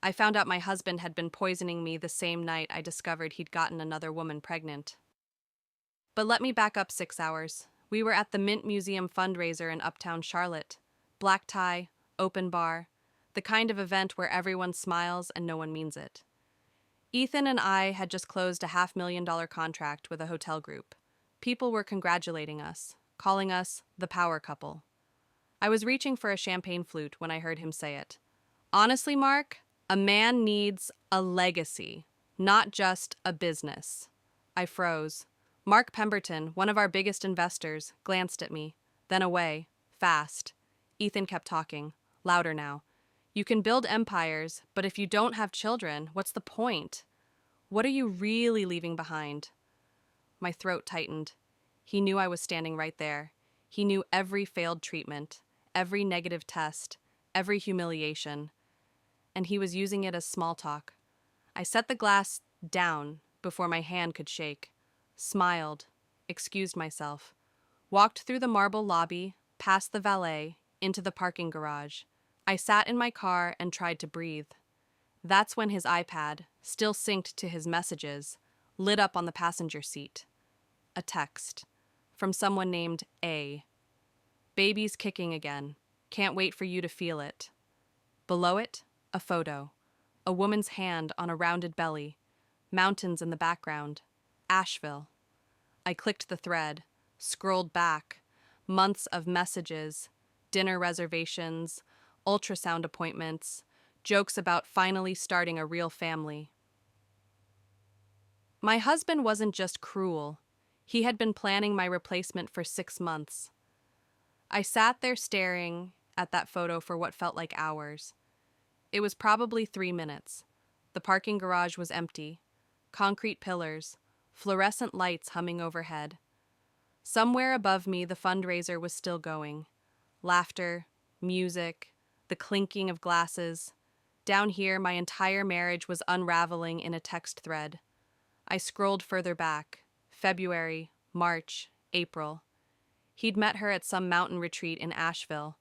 I found out my husband had been poisoning me the same night I discovered he'd gotten another woman pregnant. But let me back up 6 hours. We were at the Mint Museum fundraiser in Uptown Charlotte. Black tie, open bar, the kind of event where everyone smiles and no one means it. Ethan and I had just closed a $500,000 contract with a hotel group. People were congratulating us, calling us the power couple. I was reaching for a champagne flute when I heard him say it. Honestly, Mark, a man needs a legacy, not just a business. I froze. Mark Pemberton, one of our biggest investors, glanced at me, then away, fast. Ethan kept talking, louder now. You can build empires, but if you don't have children, what's the point? What are you really leaving behind? My throat tightened. He knew I was standing right there. He knew every failed treatment, every negative test, every humiliation. And he was using it as small talk. I set the glass down before my hand could shake, smiled, excused myself, walked through the marble lobby, past the valet, into the parking garage. I sat in my car and tried to breathe. That's when his iPad, still synced to his messages, lit up on the passenger seat. A text from someone named A. Baby's kicking again. Can't wait for you to feel it. Below it, a photo. A woman's hand on a rounded belly. Mountains in the background. Asheville. I clicked the thread, scrolled back. Months of messages, dinner reservations, ultrasound appointments, jokes about finally starting a real family. My husband wasn't just cruel. He had been planning my replacement for 6 months. I sat there staring at that photo for what felt like hours. It was probably 3 minutes. The parking garage was empty. Concrete pillars, fluorescent lights humming overhead. Somewhere above me, the fundraiser was still going. Laughter, music, the clinking of glasses. Down here, my entire marriage was unraveling in a text thread. I scrolled further back. February, March, April. He'd met her at some mountain retreat in Asheville,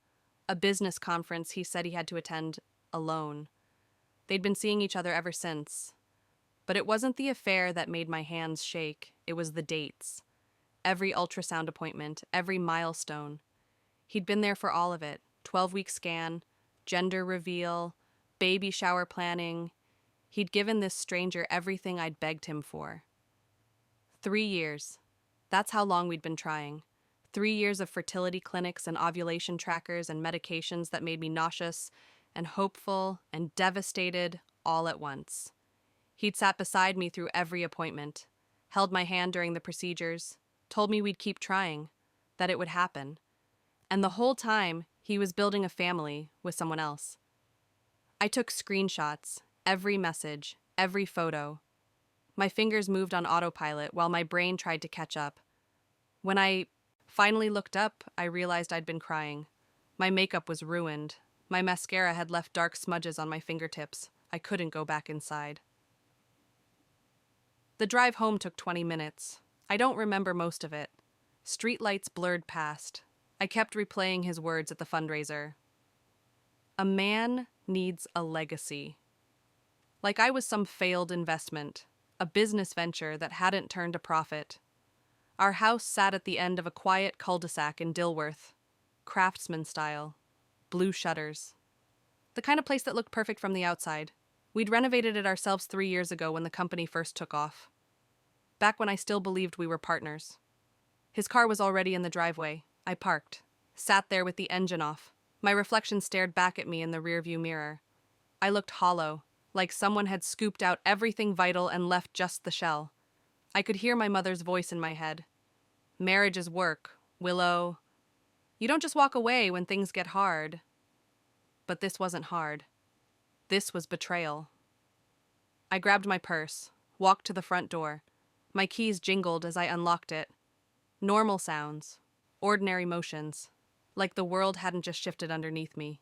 a business conference he said he had to attend alone. They'd been seeing each other ever since. But it wasn't the affair that made my hands shake, it was the dates. Every ultrasound appointment, every milestone. He'd been there for all of it. 12-week scan, gender reveal, baby shower planning. He'd given this stranger everything I'd begged him for. 3 years. That's how long we'd been trying. 3 years of fertility clinics and ovulation trackers and medications that made me nauseous and hopeful and devastated all at once. He'd sat beside me through every appointment, held my hand during the procedures, told me we'd keep trying, that it would happen. And the whole time, he was building a family with someone else. I took screenshots, every message, every photo. My fingers moved on autopilot while my brain tried to catch up. When I finally looked up, I realized I'd been crying. My makeup was ruined. My mascara had left dark smudges on my fingertips. I couldn't go back inside. The drive home took 20 minutes. I don't remember most of it. Streetlights blurred past. I kept replaying his words at the fundraiser. A man needs a legacy. Like I was some failed investment, a business venture that hadn't turned a profit. Our house sat at the end of a quiet cul-de-sac in Dilworth, craftsman style, blue shutters. The kind of place that looked perfect from the outside. We'd renovated it ourselves 3 years ago when the company first took off. Back when I still believed we were partners. His car was already in the driveway. I parked, sat there with the engine off. My reflection stared back at me in the rearview mirror. I looked hollow, like someone had scooped out everything vital and left just the shell. I could hear my mother's voice in my head. Marriage is work, Willow. You don't just walk away when things get hard. But this wasn't hard. This was betrayal. I grabbed my purse, walked to the front door. My keys jingled as I unlocked it. Normal sounds, ordinary motions, like the world hadn't just shifted underneath me.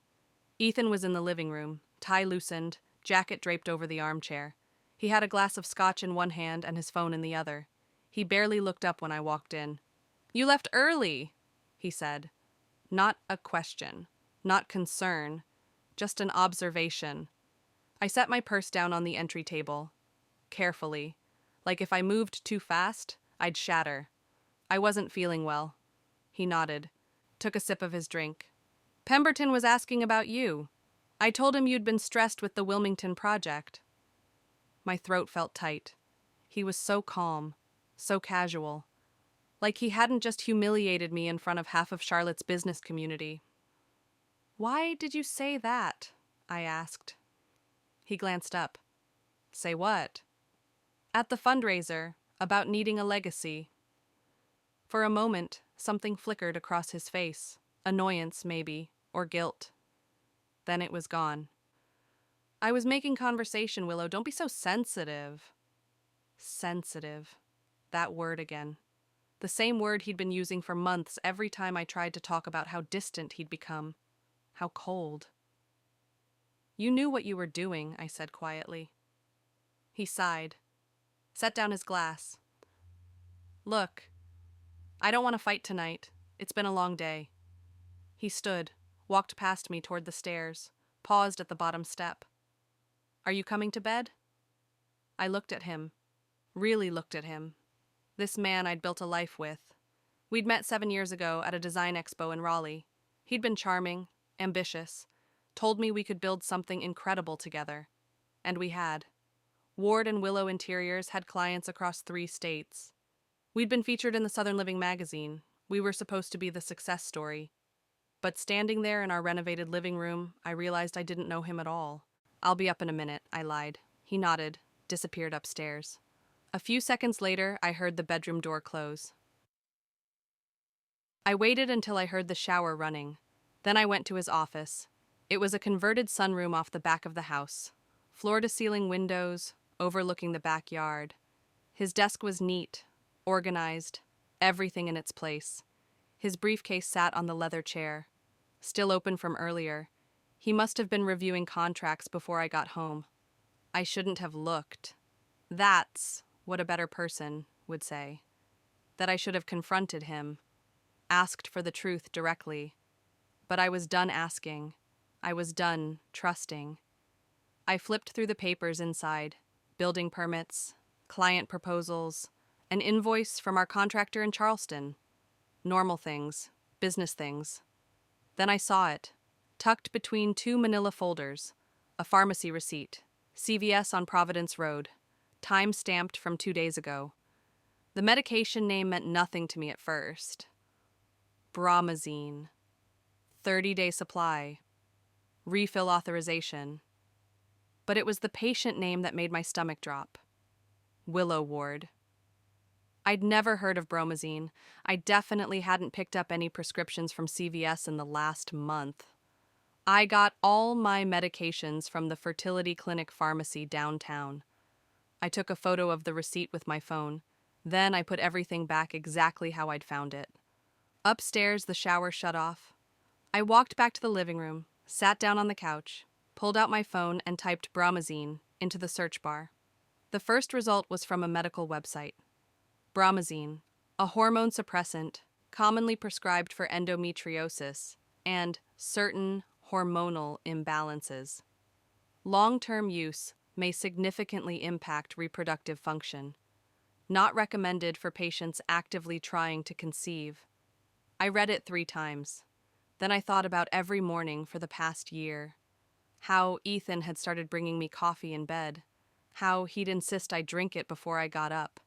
Ethan was in the living room, tie loosened, jacket draped over the armchair. He had a glass of scotch in one hand and his phone in the other. He barely looked up when I walked in. "You left early," he said. Not a question, not concern, just an observation. I set my purse down on the entry table, carefully, like if I moved too fast, I'd shatter. I wasn't feeling well. He nodded, took a sip of his drink. Pemberton was asking about you. I told him you'd been stressed with the Wilmington project. My throat felt tight. He was so calm, so casual, like he hadn't just humiliated me in front of half of Charlotte's business community. Why did you say that? I asked. He glanced up. Say what? At the fundraiser, about needing a legacy. For a moment, something flickered across his face. Annoyance, maybe, or guilt. Then it was gone. I was making conversation, Willow. Don't be so sensitive. Sensitive. That word again. The same word he'd been using for months every time I tried to talk about how distant he'd become. How cold. You knew what you were doing, I said quietly. He sighed, set down his glass. Look, I don't want to fight tonight. It's been a long day. He stood, walked past me toward the stairs, paused at the bottom step. Are you coming to bed? I looked at him, really looked at him. This man I'd built a life with. We'd met 7 years ago at a design expo in Raleigh. He'd been charming, ambitious, told me we could build something incredible together. And we had. Ward and Willow Interiors had clients across 3 states. We'd been featured in the Southern Living magazine. We were supposed to be the success story. But standing there in our renovated living room, I realized I didn't know him at all. I'll be up in a minute, I lied. He nodded, disappeared upstairs. A few seconds later, I heard the bedroom door close. I waited until I heard the shower running. Then I went to his office. It was a converted sunroom off the back of the house. Floor-to-ceiling windows, overlooking the backyard. His desk was neat, organized, everything in its place. His briefcase sat on the leather chair, still open from earlier. He must have been reviewing contracts before I got home. I shouldn't have looked. That's what a better person would say. That I should have confronted him, asked for the truth directly. But I was done asking. I was done trusting. I flipped through the papers inside, building permits, client proposals, an invoice from our contractor in Charleston. Normal things, business things. Then I saw it, tucked between 2 manila folders, a pharmacy receipt, CVS on Providence Road, time-stamped from 2 days ago. The medication name meant nothing to me at first. Bromazine. 30-day supply. Refill authorization. But it was the patient name that made my stomach drop. Willow Ward. I'd never heard of bromazine. I definitely hadn't picked up any prescriptions from CVS in the last month. I got all my medications from the fertility clinic pharmacy downtown. I took a photo of the receipt with my phone. Then I put everything back exactly how I'd found it. Upstairs, the shower shut off. I walked back to the living room, sat down on the couch, pulled out my phone and typed bromazine into the search bar. The first result was from a medical website. Bromazine, a hormone suppressant commonly prescribed for endometriosis and certain hormonal imbalances. Long-term use may significantly impact reproductive function. Not recommended for patients actively trying to conceive. I read it 3 times. Then I thought about every morning for the past year. How Ethan had started bringing me coffee in bed. How he'd insist I drink it before I got up.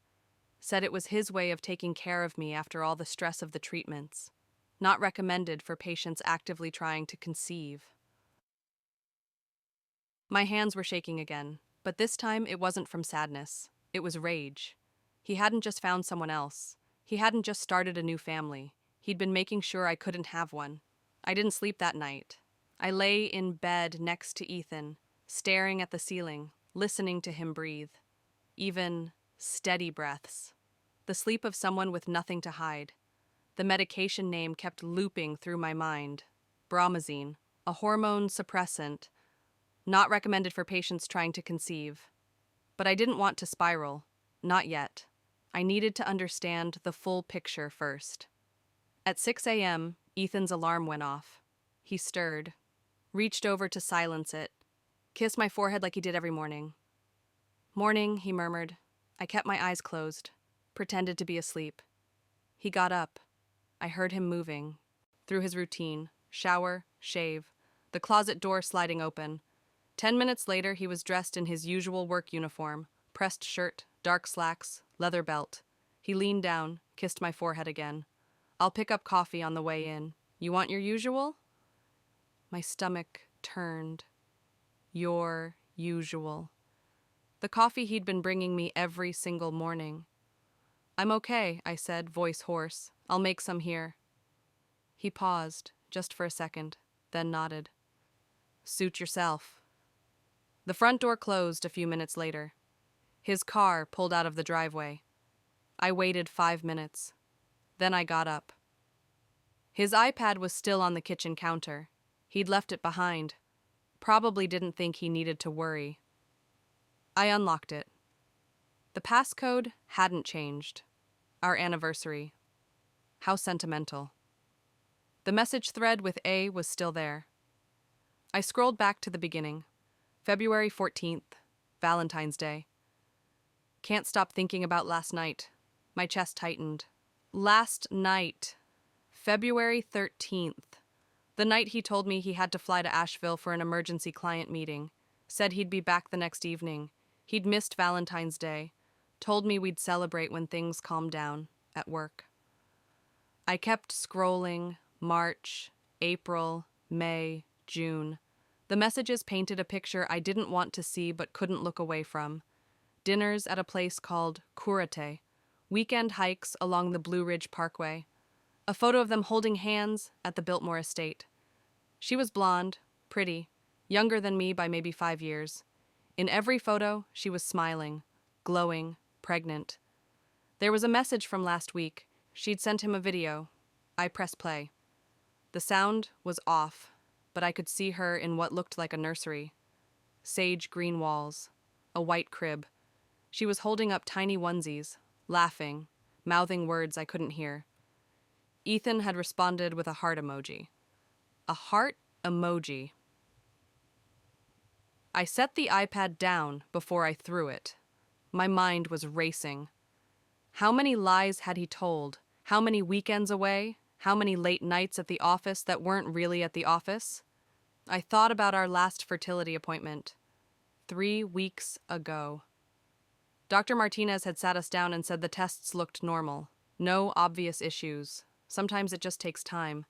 Said it was his way of taking care of me after all the stress of the treatments. Not recommended for patients actively trying to conceive. My hands were shaking again, but this time it wasn't from sadness. It was rage. He hadn't just found someone else. He hadn't just started a new family. He'd been making sure I couldn't have one. I didn't sleep that night. I lay in bed next to Ethan, staring at the ceiling, listening to him breathe. Even steady breaths. The sleep of someone with nothing to hide. The medication name kept looping through my mind. Bromazine, a hormone suppressant, not recommended for patients trying to conceive. But I didn't want to spiral. Not yet. I needed to understand the full picture first. At 6 a.m., Ethan's alarm went off. He stirred, reached over to silence it, Kissed my forehead like he did every morning. Morning, he murmured. I kept my eyes closed, pretended to be asleep. He got up. I heard him moving. Through his routine, shower, shave, the closet door sliding open. 10 minutes later, he was dressed in his usual work uniform, pressed shirt, dark slacks, leather belt. He leaned down, kissed my forehead again. I'll pick up coffee on the way in. You want your usual? My stomach turned. Your usual. The coffee he'd been bringing me every single morning. I'm okay, I said, voice hoarse. I'll make some here. He paused, just for a second, then nodded. Suit yourself. The front door closed a few minutes later. His car pulled out of the driveway. I waited 5 minutes. Then I got up. His iPad was still on the kitchen counter. He'd left it behind. Probably didn't think he needed to worry. I unlocked it. The passcode hadn't changed. Our anniversary. How sentimental. The message thread with A was still there. I scrolled back to the beginning. February 14th, Valentine's Day. Can't stop thinking about last night. My chest tightened. Last night. February 13th. The night he told me he had to fly to Asheville for an emergency client meeting. Said he'd be back the next evening. He'd missed Valentine's Day. Told me we'd celebrate when things calmed down, at work. I kept scrolling. March, April, May, June. The messages painted a picture I didn't want to see but couldn't look away from. Dinners at a place called Kurate. Weekend hikes along the Blue Ridge Parkway. A photo of them holding hands at the Biltmore estate. She was blonde, pretty, younger than me by maybe 5 years. In every photo, she was smiling, glowing, pregnant. There was a message from last week. She'd sent him a video. I pressed play. The sound was off, but I could see her in what looked like a nursery. Sage green walls, a white crib. She was holding up tiny onesies, laughing, mouthing words I couldn't hear. Ethan had responded with a heart emoji. A heart emoji. I set the iPad down before I threw it. My mind was racing. How many lies had he told? How many weekends away? How many late nights at the office that weren't really at the office? I thought about our last fertility appointment. 3 weeks ago. Dr. Martinez had sat us down and said the tests looked normal. No obvious issues. Sometimes it just takes time.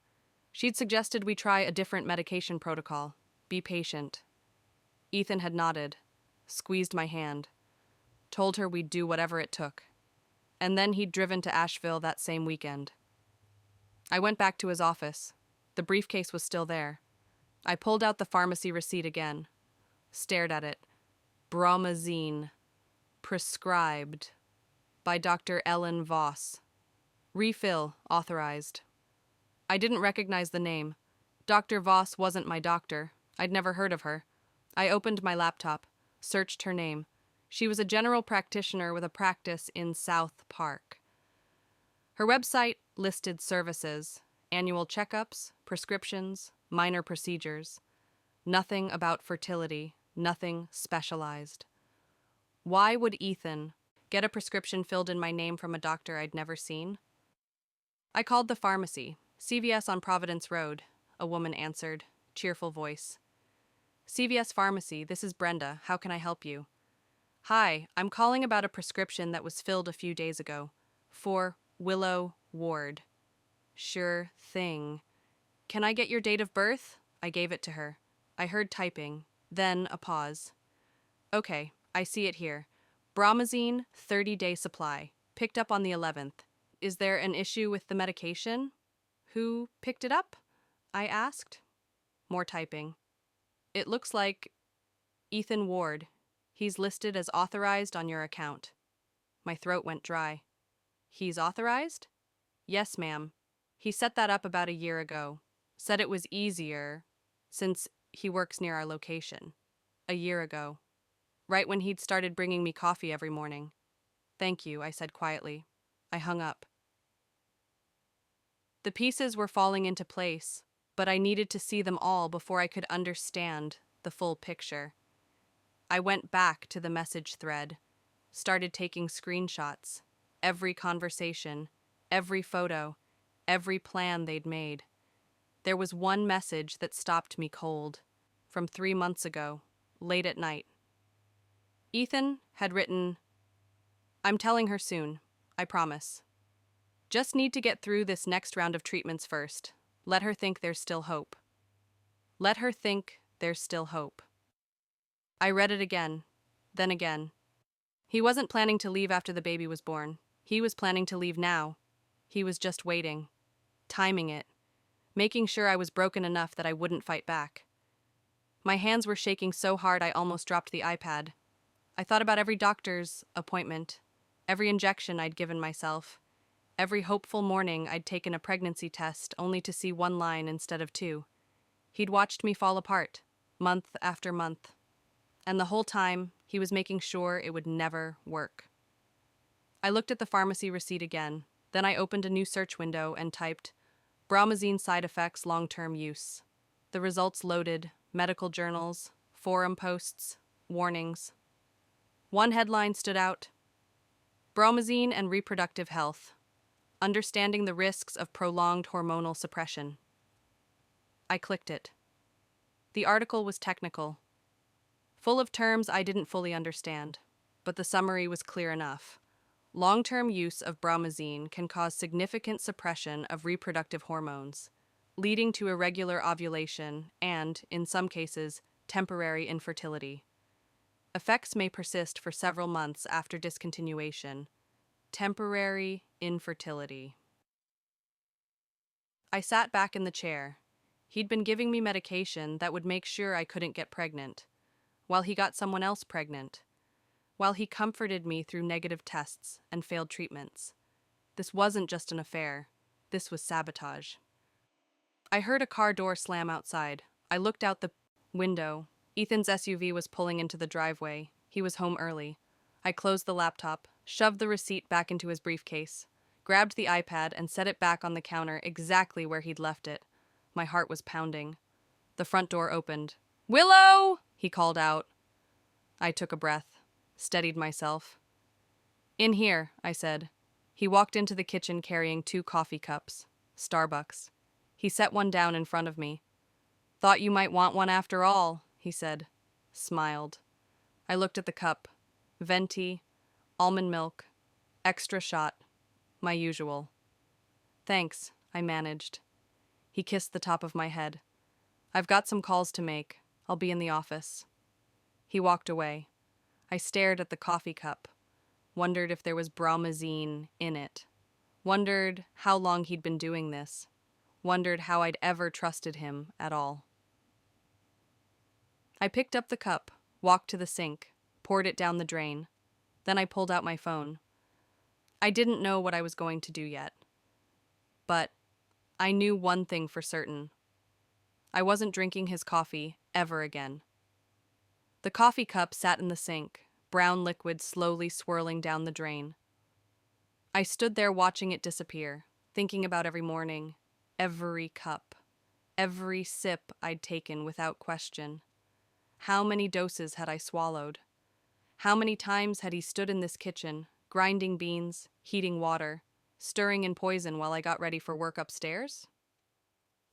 She'd suggested we try a different medication protocol. Be patient. Ethan had nodded, squeezed my hand, told her we'd do whatever it took. And then he'd driven to Asheville that same weekend. I went back to his office. The briefcase was still there. I pulled out the pharmacy receipt again, stared at it. Bromazine. Prescribed. By Dr. Ellen Voss. Refill authorized. I didn't recognize the name. Dr. Voss wasn't my doctor. I'd never heard of her. I opened my laptop, searched her name. She was a general practitioner with a practice in South Park. Her website listed services, annual checkups, prescriptions, minor procedures. Nothing about fertility, nothing specialized. Why would Ethan get a prescription filled in my name from a doctor I'd never seen? I called the pharmacy, CVS on Providence Road, a woman answered, cheerful voice. CVS Pharmacy, this is Brenda. How can I help you? Hi, I'm calling about a prescription that was filled a few days ago. For Willow Ward. Sure thing. Can I get your date of birth? I gave it to her. I heard typing, then a pause. Okay, I see it here. Bromazine, 30-day supply. Picked up on the 11th. Is there an issue with the medication? Who picked it up? I asked. More typing. It looks like Ethan Ward. He's listed as authorized on your account. My throat went dry. He's authorized? Yes, ma'am. He set that up about a year ago. Said it was easier, since he works near our location. A year ago. Right when he'd started bringing me coffee every morning. Thank you, I said quietly. I hung up. The pieces were falling into place, but I needed to see them all before I could understand the full picture. I went back to the message thread, started taking screenshots, every conversation, every photo, every plan they'd made. There was one message that stopped me cold, from 3 months ago, late at night. Ethan had written, "I'm telling her soon, I promise. Just need to get through this next round of treatments first. Let her think there's still hope. Let her think there's still hope." I read it again, then again. He wasn't planning to leave after the baby was born. He was planning to leave now. He was just waiting, timing it, making sure I was broken enough that I wouldn't fight back. My hands were shaking so hard I almost dropped the iPad. I thought about every doctor's appointment, every injection I'd given myself, every hopeful morning I'd taken a pregnancy test only to see one line instead of two. He'd watched me fall apart, month after month. And the whole time, he was making sure it would never work. I looked at the pharmacy receipt again. Then I opened a new search window and typed, "Bromazine side effects long-term use." The results loaded, medical journals, forum posts, warnings. One headline stood out, "Bromazine and reproductive health. Understanding the risks of prolonged hormonal suppression." I clicked it. The article was technical, full of terms I didn't fully understand, but the summary was clear enough. Long-term use of bromazine can cause significant suppression of reproductive hormones, leading to irregular ovulation and, in some cases, temporary infertility. Effects may persist for several months after discontinuation. Temporary infertility. I sat back in the chair. He'd been giving me medication that would make sure I couldn't get pregnant, while he got someone else pregnant, while he comforted me through negative tests and failed treatments. This wasn't just an affair. This was sabotage. I heard a car door slam outside. I looked out the window. Ethan's SUV was pulling into the driveway. He was home early. I closed the laptop, shoved the receipt back into his briefcase, grabbed the iPad and set it back on the counter exactly where he'd left it. My heart was pounding. The front door opened. "Willow!" he called out. I took a breath, steadied myself. "In here," I said. He walked into the kitchen carrying 2 coffee cups. Starbucks. He set one down in front of me. "Thought you might want one after all," he said. Smiled. I looked at the cup. Venti, almond milk, extra shot, my usual. "Thanks," I managed. He kissed the top of my head. "I've got some calls to make. I'll be in the office." He walked away. I stared at the coffee cup, wondered if there was bromazine in it, wondered how long he'd been doing this, wondered how I'd ever trusted him at all. I picked up the cup, walked to the sink, poured it down the drain. Then I pulled out my phone. I didn't know what I was going to do yet. But I knew one thing for certain. I wasn't drinking his coffee ever again. The coffee cup sat in the sink, brown liquid slowly swirling down the drain. I stood there watching it disappear, thinking about every morning, every cup, every sip I'd taken without question. How many doses had I swallowed? How many times had he stood in this kitchen, grinding beans, heating water, stirring in poison while I got ready for work upstairs?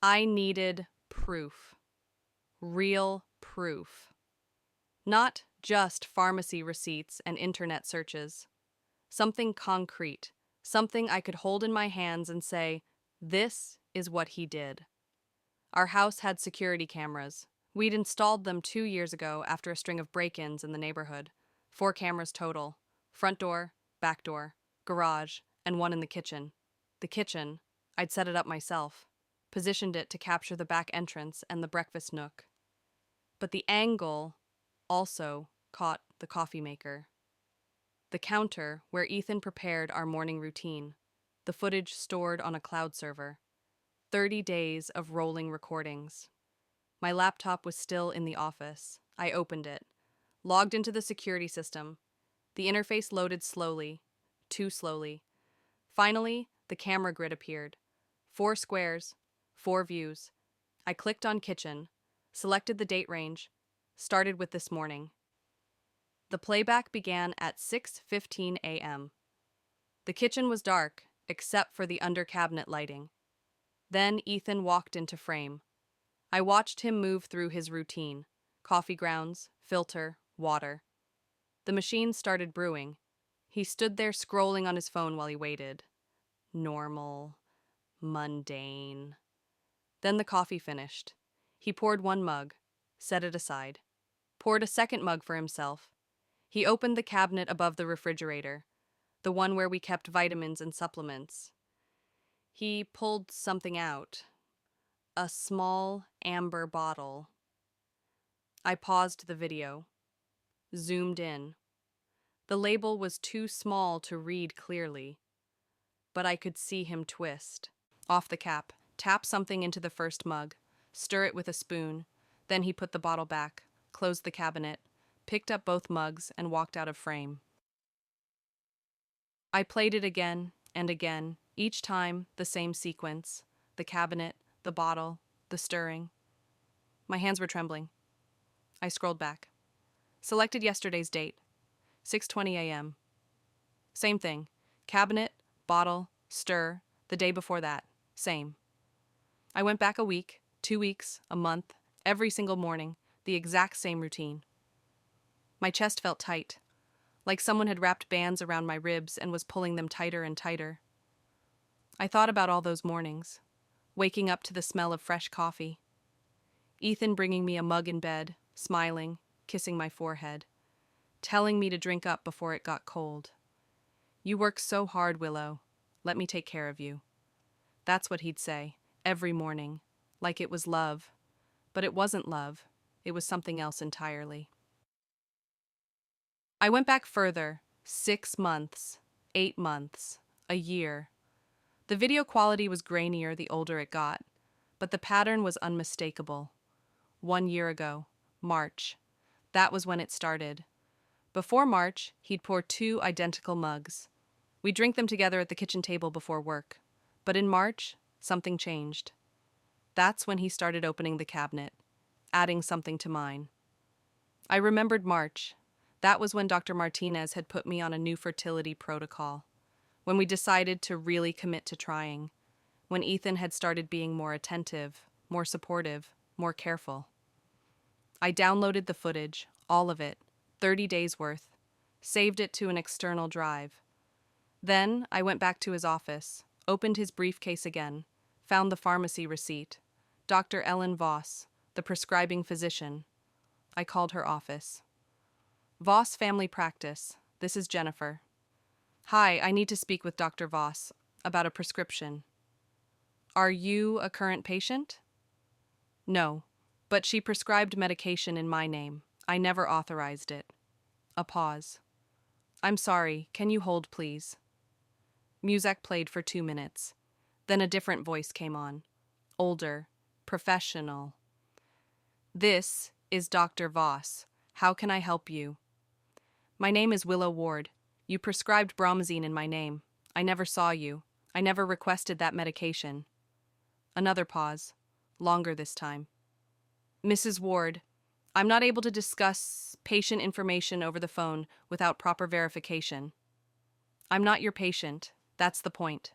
I needed proof. Real proof. Not just pharmacy receipts and internet searches. Something concrete, something I could hold in my hands and say, "This is what he did." Our house had security cameras. We'd installed them 2 years ago after a string of break-ins in the neighborhood. 4 cameras total. Front door, back door, garage, and one in the kitchen. The kitchen, I'd set it up myself, positioned it to capture the back entrance and the breakfast nook. But the angle also caught the coffee maker. The counter where Ethan prepared our morning routine. The footage stored on a cloud server. 30 days of rolling recordings. My laptop was still in the office. I opened it, logged into the security system. The interface loaded slowly, too slowly. Finally, the camera grid appeared. 4 squares, 4 views. I clicked on kitchen, selected the date range, started with this morning. The playback began at 6:15 a.m. The kitchen was dark, except for the under-cabinet lighting. Then Ethan walked into frame. I watched him move through his routine: coffee grounds, filter, water. The machine started brewing. He stood there scrolling on his phone while he waited. Normal, mundane. Then the coffee finished. He poured one mug, set it aside, poured a second mug for himself. He opened the cabinet above the refrigerator, the one where we kept vitamins and supplements. He pulled something out, a small amber bottle. I paused the video, zoomed in. The label was too small to read clearly, but I could see him twist. Off the cap, tap something into the first mug, stir it with a spoon. Then he put the bottle back, closed the cabinet, picked up both mugs, and walked out of frame. I played it again and again, each time the same sequence: the cabinet, the bottle, the stirring. My hands were trembling. I scrolled back. Selected yesterday's date, 6:20 a.m. Same thing. Cabinet, bottle, stir, the day before that. Same. I went back a week, 2 weeks, a month, every single morning, the exact same routine. My chest felt tight, like someone had wrapped bands around my ribs and was pulling them tighter and tighter. I thought about all those mornings, waking up to the smell of fresh coffee. Ethan bringing me a mug in bed, smiling, kissing my forehead, telling me to drink up before it got cold. "You work so hard, Willow. Let me take care of you." That's what he'd say, every morning, like it was love. But it wasn't love. It was something else entirely. I went back further, 6 months, 8 months, a year. The video quality was grainier the older it got, but the pattern was unmistakable. 1 year ago, March. That was when it started. Before March, he'd pour 2 identical mugs. We'd drink them together at the kitchen table before work. But in March, something changed. That's when he started opening the cabinet, adding something to mine. I remembered March. That was when Dr. Martinez had put me on a new fertility protocol, when we decided to really commit to trying, when Ethan had started being more attentive, more supportive, more careful. I downloaded the footage, all of it, 30 days worth, saved it to an external drive. Then I went back to his office, opened his briefcase again, found the pharmacy receipt, Dr. Ellen Voss, the prescribing physician. I called her office. "Voss Family Practice, this is Jennifer." "Hi, I need to speak with Dr. Voss about a prescription." "Are you a current patient?" "No, but she prescribed medication in my name. I never authorized it." A pause. "I'm sorry, can you hold, please?" Music played for 2 minutes. Then a different voice came on. Older, professional. "This is Dr. Voss. How can I help you?" "My name is Willow Ward. You prescribed bromazine in my name. I never saw you. I never requested that medication." Another pause. Longer this time. "Mrs. Ward, I'm not able to discuss patient information over the phone without proper verification." "I'm not your patient. That's the point.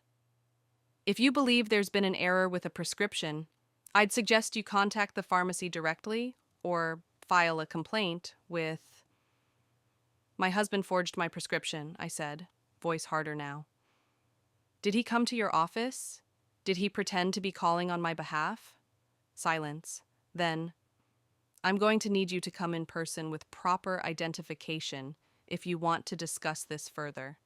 If you believe there's been an error with a prescription, I'd suggest you contact the pharmacy directly or file a complaint with—" "My husband forged my prescription," I said, voice harder now. "Did he come to your office? Did he pretend to be calling on my behalf?" Silence. Then, "I'm going to need you to come in person with proper identification if you want to discuss this further.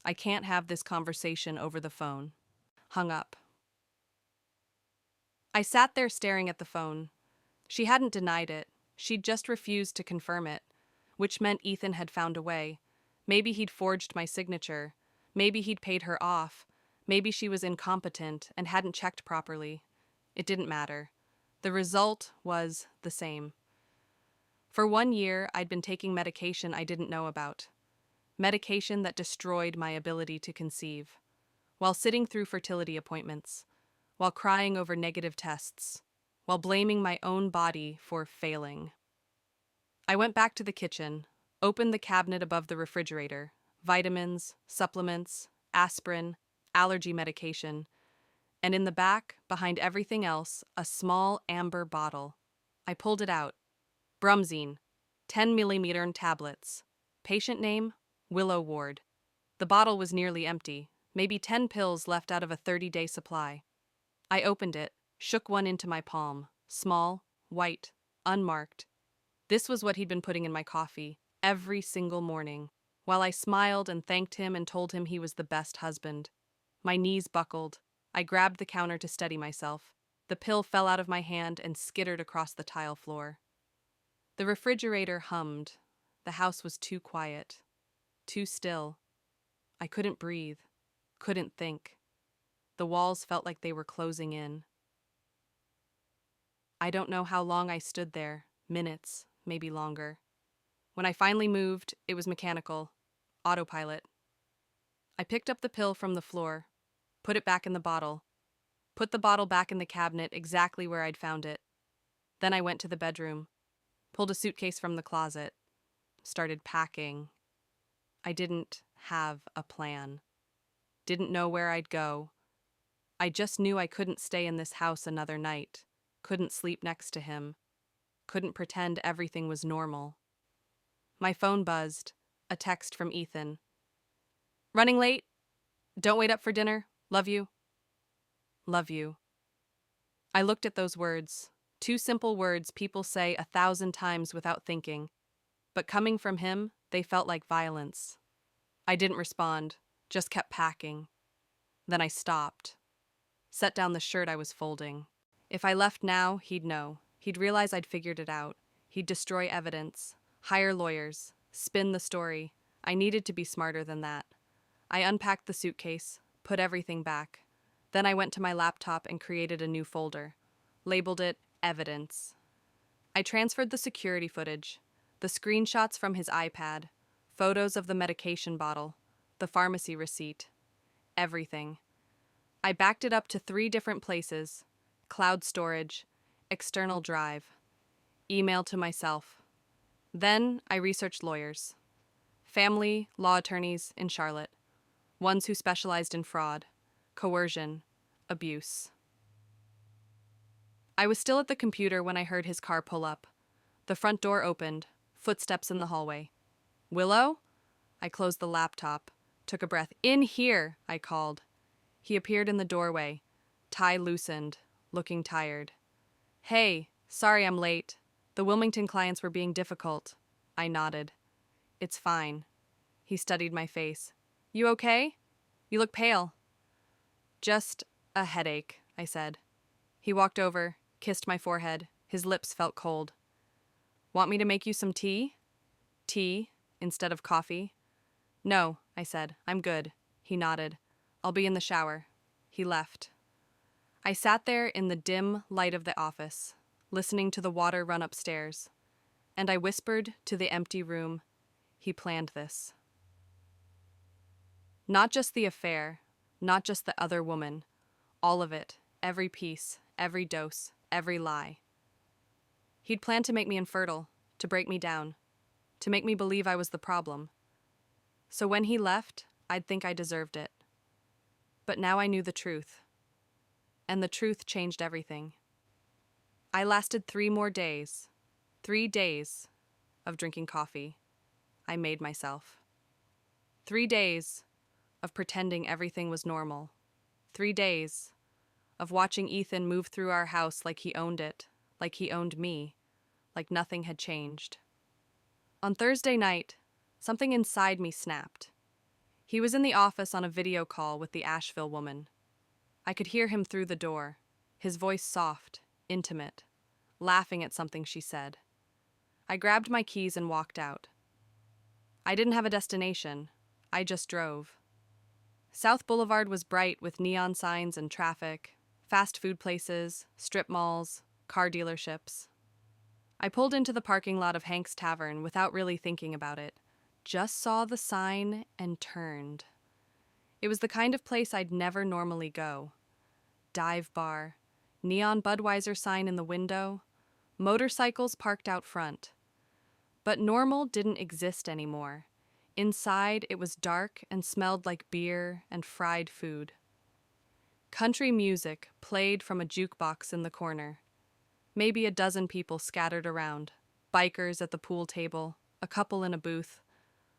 I can't have this conversation over the phone." Hung up. I sat there staring at the phone. She hadn't denied it. She'd just refused to confirm it, which meant Ethan had found a way. Maybe he'd forged my signature. Maybe he'd paid her off. Maybe she was incompetent and hadn't checked properly. It didn't matter. The result was the same. For 1 year, I'd been taking medication I didn't know about. Medication that destroyed my ability to conceive. While sitting through fertility appointments. While crying over negative tests. While blaming my own body for failing. I went back to the kitchen, Opened the cabinet above the refrigerator. Vitamins, supplements, aspirin, allergy medication, and in the back, behind everything else, a small amber bottle. I pulled it out. Brumzine, 10 millimeter tablets. Patient name, Willow Ward. The bottle was nearly empty, maybe 10 pills left out of a 30-day supply. I opened it, shook one into my palm, small, white, unmarked. This was what he'd been putting in my coffee, every single morning, while I smiled and thanked him and told him he was the best husband. My knees buckled. I grabbed the counter to steady myself. The pill fell out of my hand and skittered across the tile floor. The refrigerator hummed. The house was too quiet, too still. I couldn't breathe, couldn't think. The walls felt like they were closing in. I don't know how long I stood there, minutes, maybe longer. When I finally moved, it was mechanical, autopilot. I picked up the pill from the floor, put it back in the bottle, put the bottle back in the cabinet exactly where I'd found it. Then I went to the bedroom, pulled a suitcase from the closet, started packing. I didn't have a plan. Didn't know where I'd go. I just knew I couldn't stay in this house another night, couldn't sleep next to him, couldn't pretend everything was normal. My phone buzzed, a text from Ethan. Running late? Don't wait up for dinner. Love you. Love you. I looked at those words, two simple words people say 1,000 times without thinking, but coming from him, they felt like violence. I didn't respond, just kept packing. Then I stopped, set down the shirt I was folding. If I left now, he'd know. He'd realize I'd figured it out. He'd destroy evidence, hire lawyers, spin the story. I needed to be smarter than that. I unpacked the suitcase, put everything back. Then I went to my laptop and created a new folder, labeled it Evidence. I transferred the security footage, the screenshots from his iPad, photos of the medication bottle, the pharmacy receipt, everything. I backed it up to 3 different places: cloud storage, external drive, email to myself. Then I researched lawyers, family law attorneys in Charlotte, ones who specialized in fraud, coercion, abuse. I was still at the computer when I heard his car pull up. The front door opened, footsteps in the hallway. Willow? I closed the laptop, took a breath. In here, I called. He appeared in the doorway, tie loosened, looking tired. Hey, sorry I'm late. The Wilmington clients were being difficult. I nodded. It's fine. He studied my face. You okay? You look pale. Just a headache, I said. He walked over, kissed my forehead. His lips felt cold. Want me to make you some tea? Tea, instead of coffee? No, I said. I'm good. He nodded. I'll be in the shower. He left. I sat there in the dim light of the office, listening to the water run upstairs, and I whispered to the empty room, he planned this. Not just the affair, not just the other woman, all of it, every piece, every dose, every lie. He'd planned to make me infertile, to break me down, to make me believe I was the problem. So when he left, I'd think I deserved it. But now I knew the truth. And the truth changed everything. I lasted 3 more days. 3 days of drinking coffee. I made myself. 3 days of pretending everything was normal. 3 days of watching Ethan move through our house like he owned it, like he owned me, like nothing had changed. On Thursday night, something inside me snapped. He was in the office on a video call with the Asheville woman. I could hear him through the door, his voice soft, intimate, laughing at something she said. I grabbed my keys and walked out. I didn't have a destination. I just drove. South Boulevard was bright with neon signs and traffic, fast food places, strip malls, car dealerships. I pulled into the parking lot of Hank's Tavern without really thinking about it. Just saw the sign and turned. It was the kind of place I'd never normally go. Dive bar, neon Budweiser sign in the window, motorcycles parked out front. But normal didn't exist anymore. Inside, it was dark and smelled like beer and fried food. Country music played from a jukebox in the corner. Maybe a dozen people scattered around. Bikers at the pool table, a couple in a booth,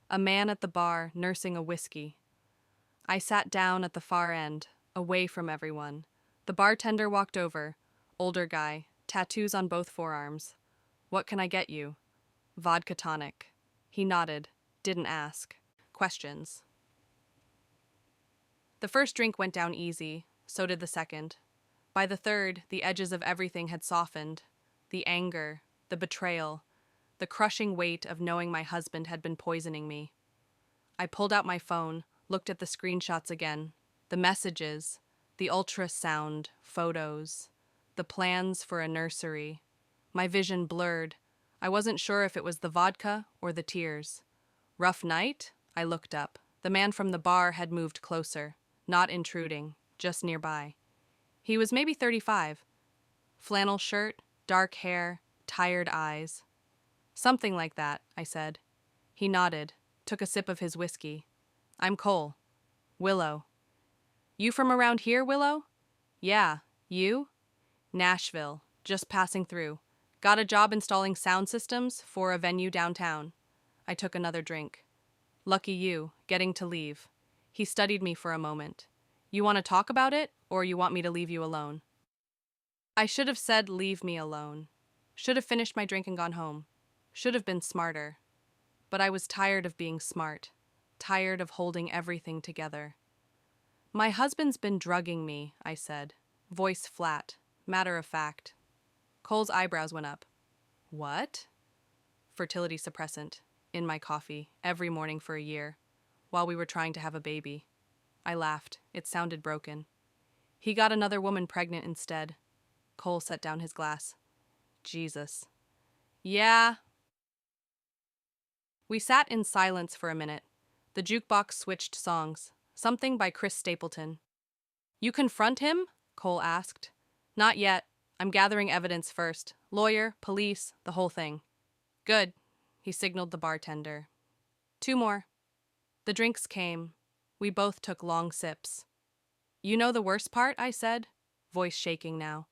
a man at the bar nursing a whiskey. I sat down at the far end, away from everyone. The bartender walked over, older guy, tattoos on both forearms. "What can I get you?" "Vodka tonic." He nodded, didn't ask. Questions. The first drink went down easy, so did the second. By the third, the edges of everything had softened. The anger, the betrayal, the crushing weight of knowing my husband had been poisoning me. I pulled out my phone, looked at the screenshots again, the messages, the ultrasound, photos, the plans for a nursery. My vision blurred. I wasn't sure if it was the vodka or the tears. Rough night? I looked up. The man from the bar had moved closer, not intruding, just nearby. He was maybe 35. Flannel shirt, dark hair, tired eyes. "Something like that," I said. He nodded, took a sip of his whiskey. "I'm Cole. Willow." "You from around here, Willow?" "Yeah. You?" "Nashville. Just passing through. Got a job installing sound systems for a venue downtown." I took another drink. "Lucky you, getting to leave." He studied me for a moment. "You want to talk about it, or you want me to leave you alone?" I should have said leave me alone. Should have finished my drink and gone home. Should have been smarter. But I was tired of being smart. Tired of holding everything together. "My husband's been drugging me," I said. Voice flat, matter of fact. Cole's eyebrows went up. "What?" "Fertility suppressant. In my coffee, every morning for a year, while we were trying to have a baby." I laughed. It sounded broken. "He got another woman pregnant instead." Cole set down his glass. "Jesus." "Yeah." We sat in silence for a minute. The jukebox switched songs. Something by Chris Stapleton. "You confront him?" Cole asked. "Not yet. I'm gathering evidence first. Lawyer, police, the whole thing." "Good." He signaled the bartender. "Two more." The drinks came. We both took long sips. "You know the worst part?" I said, voice shaking now.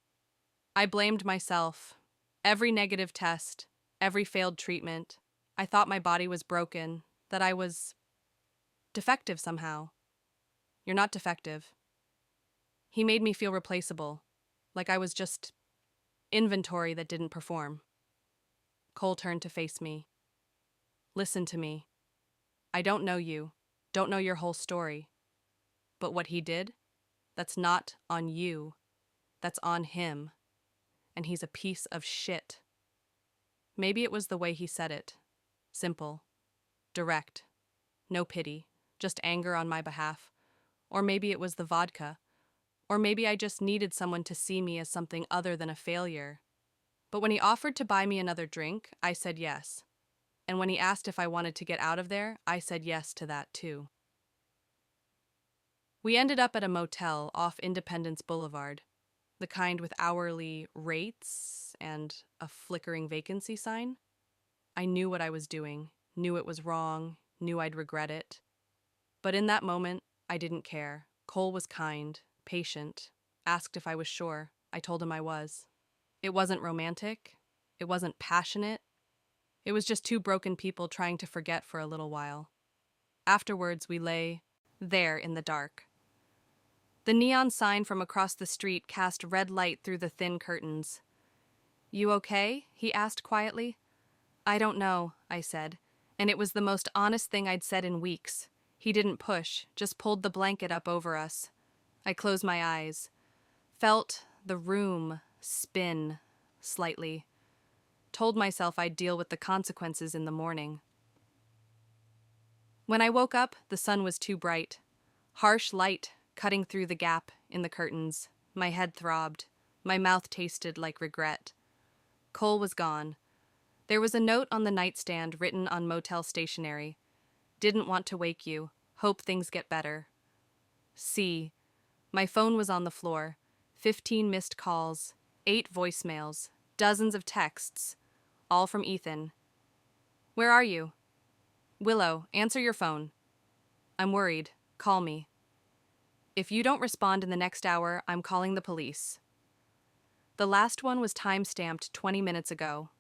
I blamed myself. Every negative test, every failed treatment. I thought my body was broken, that I was defective somehow. "You're not defective." He made me feel replaceable, like I was just inventory that didn't perform. Cole turned to face me. "Listen to me. I don't know you, don't know your whole story. But what he did, that's not on you. That's on him. And he's a piece of shit." Maybe it was the way he said it. Simple. Direct. No pity. Just anger on my behalf. Or maybe it was the vodka. Or maybe I just needed someone to see me as something other than a failure. But when he offered to buy me another drink, I said yes. And when he asked if I wanted to get out of there, I said yes to that too. We ended up at a motel off Independence Boulevard, the kind with hourly rates and a flickering vacancy sign. I knew what I was doing, knew it was wrong, knew I'd regret it. But in that moment, I didn't care. Cole was kind, patient, asked if I was sure. I told him I was. It wasn't romantic. It wasn't passionate. It was just two broken people trying to forget for a little while. Afterwards, we lay there in the dark. The neon sign from across the street cast red light through the thin curtains. "You okay?" he asked quietly. "I don't know," I said, and it was the most honest thing I'd said in weeks. He didn't push, just pulled the blanket up over us. I closed my eyes, felt the room spin slightly, told myself I'd deal with the consequences in the morning. When I woke up, the sun was too bright. Harsh light cutting through the gap in the curtains. My head throbbed. My mouth tasted like regret. Cole was gone. There was a note on the nightstand written on motel stationery. "Didn't want to wake you. Hope things get better." C. My phone was on the floor. 15 missed calls, 8 voicemails, dozens of texts, all from Ethan. Where are you? Willow, answer your phone. I'm worried. Call me. If you don't respond in the next hour, I'm calling the police. The last one was time-stamped 20 minutes ago.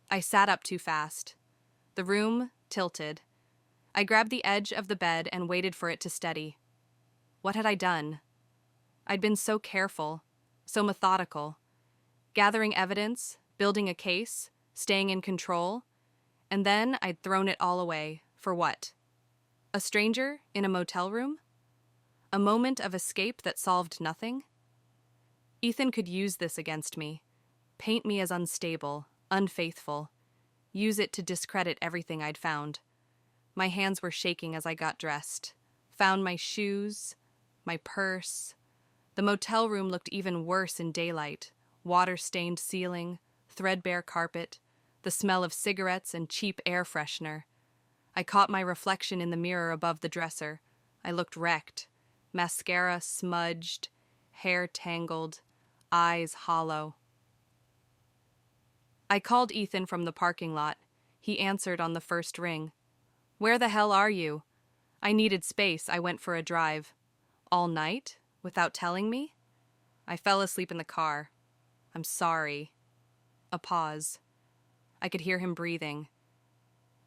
I sat up too fast. The room tilted. I grabbed the edge of the bed and waited for it to steady. What had I done? I'd been so careful, so methodical, gathering evidence, building a case, staying in control, and then I'd thrown it all away. For what? A stranger in a motel room? A moment of escape that solved nothing? Ethan could use this against me, paint me as unstable, unfaithful, use it to discredit everything I'd found. My hands were shaking as I got dressed, found my shoes, my purse. The motel room looked even worse in daylight. Water-stained ceiling, threadbare carpet, the smell of cigarettes and cheap air freshener. I caught my reflection in the mirror above the dresser. I looked wrecked. Mascara smudged, hair tangled, eyes hollow. I called Ethan from the parking lot. He answered on the first ring. Where the hell are you? I needed space. I went for a drive. All night? Without telling me? I fell asleep in the car. I'm sorry. A pause. I could hear him breathing.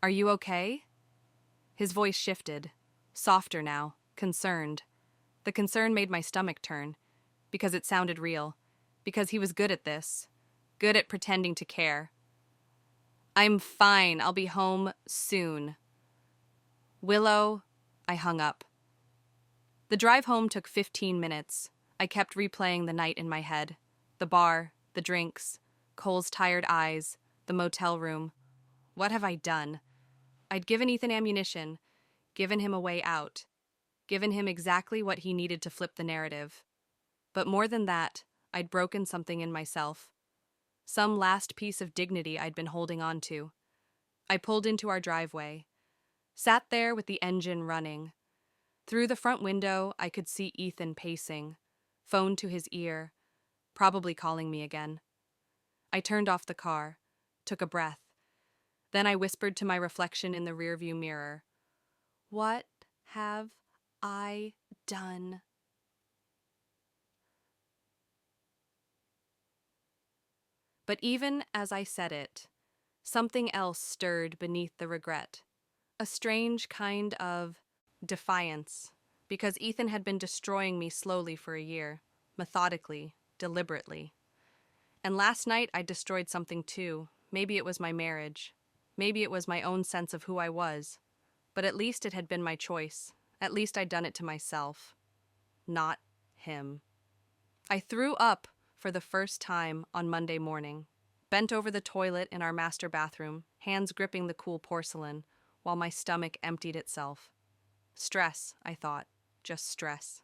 Are you okay? His voice shifted, softer now, concerned. The concern made my stomach turn, because it sounded real, because he was good at this, good at pretending to care. I'm fine. I'll be home soon. Willow, I hung up. The drive home took 15 minutes. I kept replaying the night in my head. The bar, the drinks, Cole's tired eyes, the motel room. What have I done? I'd given Ethan ammunition, given him a way out, given him exactly what he needed to flip the narrative. But more than that, I'd broken something in myself. Some last piece of dignity I'd been holding on to. I pulled into our driveway, sat there with the engine running. Through the front window, I could see Ethan pacing, phone to his ear, probably calling me again. I turned off the car, took a breath. Then I whispered to my reflection in the rearview mirror, "What have I done?" But even as I said it, something else stirred beneath the regret. A strange kind of defiance, because Ethan had been destroying me slowly for a year, methodically, deliberately. And last night I destroyed something too. Maybe it was my marriage. Maybe it was my own sense of who I was. But at least it had been my choice. At least I'd done it to myself. Not him. I threw up for the first time on Monday morning, bent over the toilet in our master bathroom, hands gripping the cool porcelain, while my stomach emptied itself. Stress, I thought. Just stress.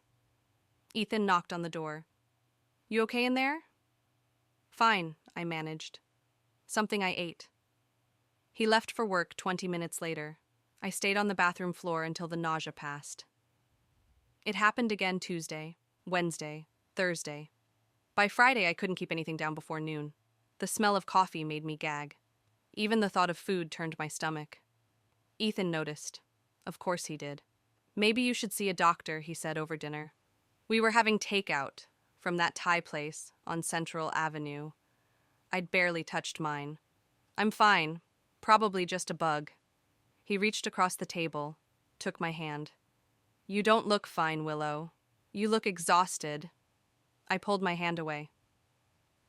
Ethan knocked on the door. You okay in there? Fine, I managed. Something I ate. He left for work 20 minutes later. I stayed on the bathroom floor until the nausea passed. It happened again Tuesday, Wednesday, Thursday. By Friday, I couldn't keep anything down before noon. The smell of coffee made me gag. Even the thought of food turned my stomach. Ethan noticed. Of course he did. Maybe you should see a doctor, he said over dinner. We were having takeout from that Thai place on Central Avenue. I'd barely touched mine. I'm fine. Probably just a bug. He reached across the table, took my hand. You don't look fine, Willow. You look exhausted. I pulled my hand away.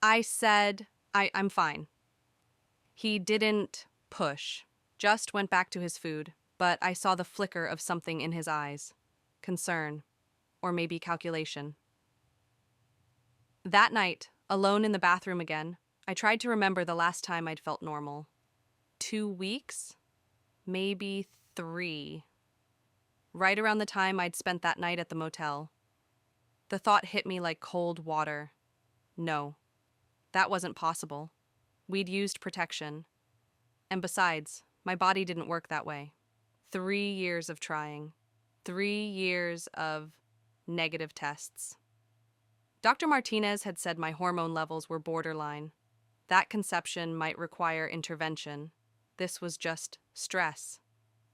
I said, I'm fine. He didn't push, just went back to his food, but I saw the flicker of something in his eyes. Concern, or maybe calculation. That night, alone in the bathroom again, I tried to remember the last time I'd felt normal. 2 weeks? Maybe 3. Right around the time I'd spent that night at the motel. The thought hit me like cold water. No, that wasn't possible. We'd used protection. And besides, my body didn't work that way. 3 years of trying. 3 years of negative tests. Dr. Martinez had said my hormone levels were borderline. That conception might require intervention. this was just stress,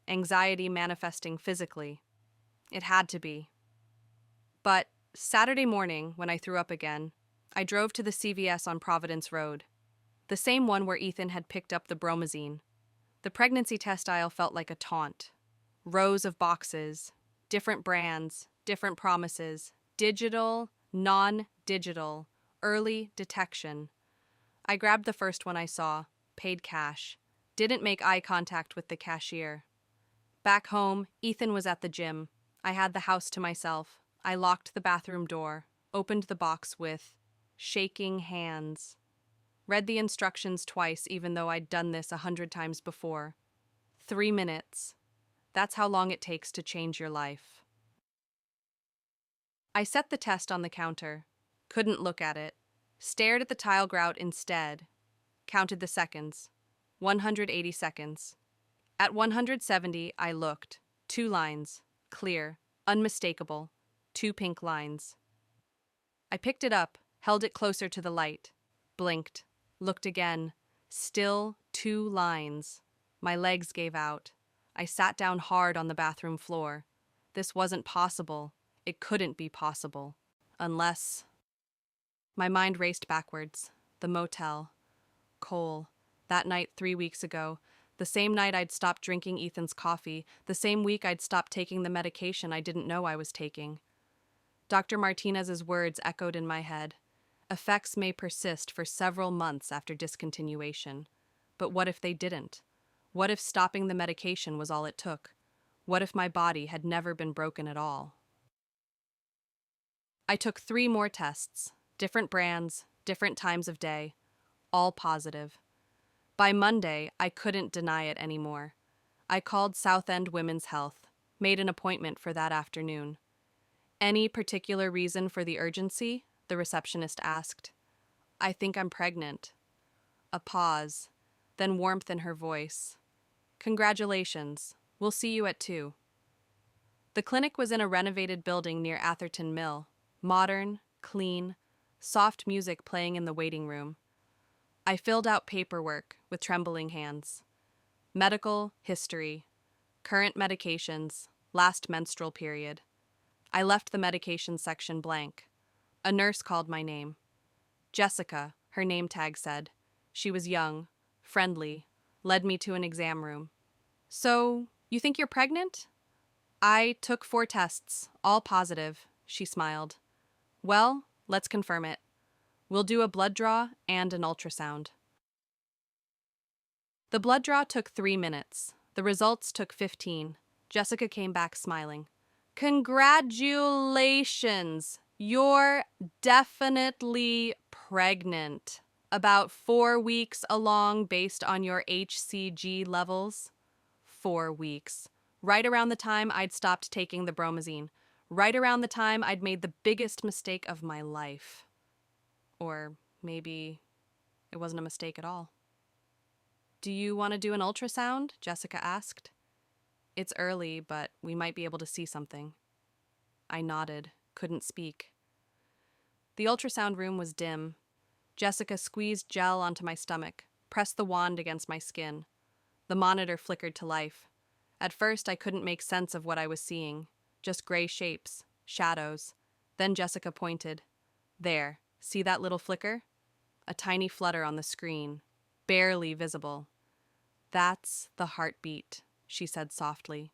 anxiety manifesting physically. It had to be. But Saturday morning, when I threw up again, I drove to the CVS on Providence Road, the same one where Ethan had picked up the bromazine. The pregnancy test aisle felt like a taunt. Rows of boxes, different brands, different promises, digital, non-digital, early detection. I grabbed the first one I saw, paid cash, didn't make eye contact with the cashier. Back home, Ethan was at the gym. I had the house to myself. I locked the bathroom door, opened the box with shaking hands. Read the instructions twice, even though I'd done this 100 times before. 3 minutes. That's how long it takes to change your life. I set the test on the counter, couldn't look at it, stared at the tile grout instead, counted the seconds. 180 seconds. At 170, I looked. 2 lines. Clear. Unmistakable. 2 pink lines. I picked it up, held it closer to the light, blinked, looked again. Still 2 lines. My legs gave out. I sat down hard on the bathroom floor. This wasn't possible. It couldn't be possible. Unless... My mind raced backwards. The motel. Cole. That night 3 weeks ago. The same night I'd stopped drinking Ethan's coffee. The same week I'd stopped taking the medication I didn't know I was taking. Dr. Martinez's words echoed in my head. Effects may persist for several months after discontinuation. But what if they didn't? What if stopping the medication was all it took? What if my body had never been broken at all? I took 3 more tests, different brands, different times of day, all positive. By Monday, I couldn't deny it anymore. I called South End Women's Health, made an appointment for that afternoon. Any particular reason for the urgency? The receptionist asked. I think I'm pregnant. A pause, then warmth in her voice. Congratulations. We'll see you at 2. The clinic was in a renovated building near Atherton Mill. Modern, clean, soft music playing in the waiting room. I filled out paperwork with trembling hands. Medical, history, current medications, last menstrual period. I left the medication section blank. A nurse called my name. Jessica, her name tag said. She was young, friendly, led me to an exam room. So, you think you're pregnant? I took 4 tests, all positive, she smiled. Well, let's confirm it. We'll do a blood draw and an ultrasound. The blood draw took 3 minutes. The results took 15. Jessica came back smiling. Congratulations! You're definitely pregnant. About 4 weeks along based on your HCG levels. 4 weeks. Right around the time I'd stopped taking the bromazine. Right around the time I'd made the biggest mistake of my life. Or maybe it wasn't a mistake at all. Do you want to do an ultrasound? Jessica asked. It's early, but we might be able to see something. I nodded, couldn't speak. The ultrasound room was dim. Jessica squeezed gel onto my stomach, pressed the wand against my skin. The monitor flickered to life. At first, I couldn't make sense of what I was seeing. Just gray shapes, shadows. Then Jessica pointed. There, see that little flicker? A tiny flutter on the screen, barely visible. That's the heartbeat, she said softly.